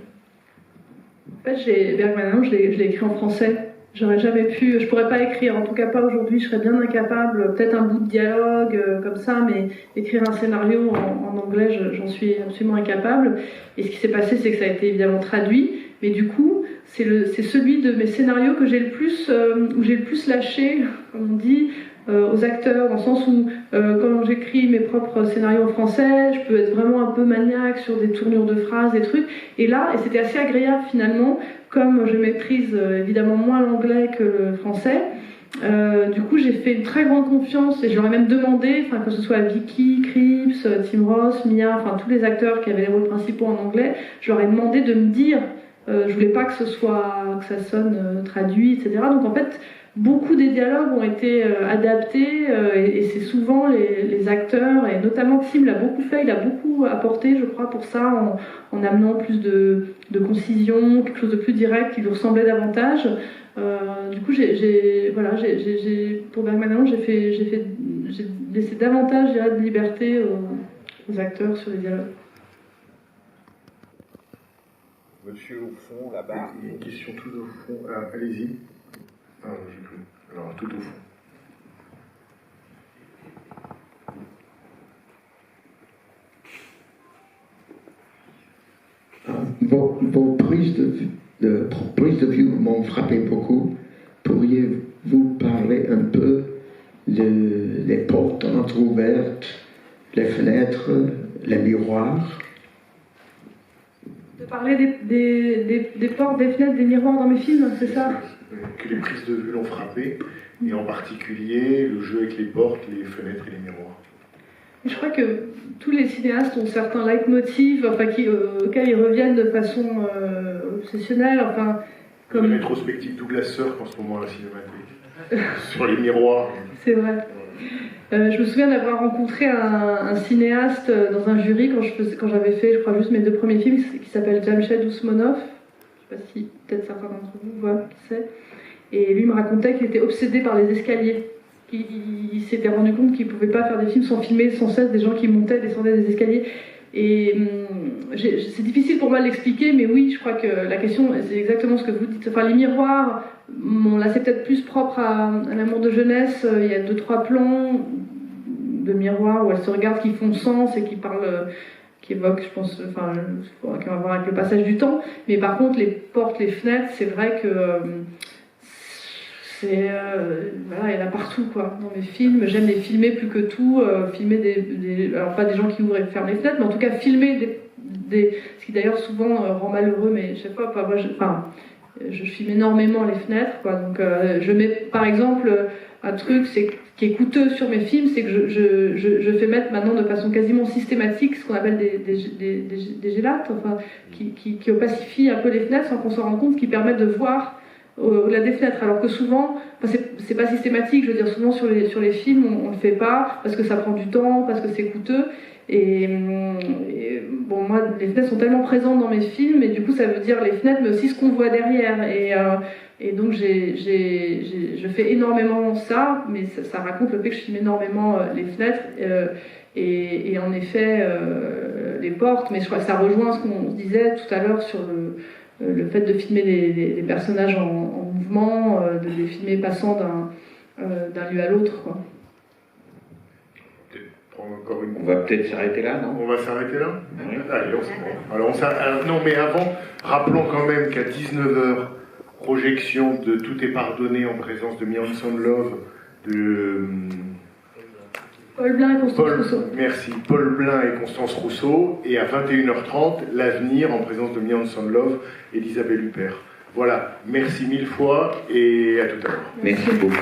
En fait, Bergman Island, je l'ai écrit en français. J'aurais jamais pu, je pourrais pas écrire, en tout cas pas aujourd'hui, je serais bien incapable, peut-être un bout de dialogue comme ça, mais écrire un scénario en anglais, j'en suis absolument incapable. Et ce qui s'est passé, c'est que ça a été évidemment traduit, mais du coup, c'est celui de mes scénarios que j'ai le plus, où j'ai le plus lâché, comme on dit, aux acteurs, dans le sens où quand j'écris mes propres scénarios en français, je peux être vraiment un peu maniaque sur des tournures de phrases, des trucs. Et là, et c'était assez agréable finalement, comme je maîtrise évidemment moins l'anglais que le français, du coup j'ai fait une très grande confiance et je leur ai même demandé, que ce soit Vicky, Cripps, Tim Roth, Mia, tous les acteurs qui avaient les rôles principaux en anglais, je leur ai demandé de me dire, je voulais pas que ça sonne traduit, etc. Donc en fait, beaucoup des dialogues ont été adaptés et c'est souvent les acteurs, et notamment Tim l'a beaucoup fait, il a beaucoup apporté, je crois, pour ça, en amenant plus de concision, quelque chose de plus direct qui lui ressemblait davantage. Du coup, pour Bergman Island, j'ai laissé davantage, je dirais, de liberté aux acteurs sur les dialogues. Monsieur au fond, là-bas. Il y a une question tout au fond. Allez-y. Ah, j'ai cru. Alors, tout au fond. Vos prises de vue m'ont frappé beaucoup. Pourriez-vous parler un peu des portes entrouvertes, les fenêtres, les miroirs? De parler des portes, des fenêtres, des miroirs dans mes films, c'est ça? Que les prises de vue l'ont frappé, et en particulier le jeu avec les portes, les fenêtres et les miroirs. Je crois que tous les cinéastes ont certains leitmotivs auxquels ils reviennent de façon obsessionnelle. Comme une rétrospective Douglas Sirk en ce moment à la Cinémathèque, sur les miroirs. C'est vrai. Je me souviens d'avoir rencontré un cinéaste dans un jury quand j'avais fait, je crois, juste mes 2 premiers films, qui s'appelle Jamshed Ousmonov. Je ne sais pas si peut-être certains d'entre vous voient qui c'est. Et lui me racontait qu'il était obsédé par les escaliers. Il s'était rendu compte qu'il ne pouvait pas faire des films sans filmer sans cesse des gens qui montaient, descendaient des escaliers. Et c'est difficile pour moi de l'expliquer, mais oui, je crois que la question, c'est exactement ce que vous dites. Les miroirs, là c'est peut-être plus propre à l'amour de jeunesse. Il y a 2-3 plans de miroirs où elles se regardent, qui font sens et qui parlent, qui évoquent, je pense, qui ont à voir avec le passage du temps. Mais par contre, les portes, les fenêtres, c'est vrai que il y en a partout, quoi. Dans mes films, j'aime les filmer plus que tout, filmer alors pas des gens qui ouvrent et ferment les fenêtres, mais en tout cas filmer ce qui d'ailleurs souvent rend malheureux, mais je sais pas, moi, je filme énormément les fenêtres, quoi. Donc je mets, par exemple, un truc qui est coûteux sur mes films, c'est que je fais mettre maintenant de façon quasiment systématique ce qu'on appelle des gélates, qui opacifient un peu les fenêtres sans qu'on s'en rende compte, qui permettent de voir au-delà des fenêtres, alors que souvent, c'est pas systématique, je veux dire, souvent sur les films, on le fait pas, parce que ça prend du temps, parce que c'est coûteux, et bon, moi, les fenêtres sont tellement présentes dans mes films, et du coup, ça veut dire les fenêtres, mais aussi ce qu'on voit derrière, et donc je fais énormément ça, mais ça raconte le fait que je filme énormément les fenêtres, et en effet, les portes, mais je crois que ça rejoint ce qu'on disait tout à l'heure sur le fait de filmer des personnages en mouvement, de les filmer passant d'un lieu à l'autre, quoi. On va peut-être s'arrêter là, non? On va s'arrêter là? Oui. Allez, alors, non, mais avant, rappelons quand même qu'à 19h, projection de Tout est pardonné en présence de Millions of Love, de Paul Blin et Constance Rousseau. Merci, Paul Blin et Constance Rousseau. Et à 21h30, L'Avenir en présence de Millions of Love et d'Isabelle Huppert. Voilà, merci 1000 fois et à tout à l'heure. Merci beaucoup.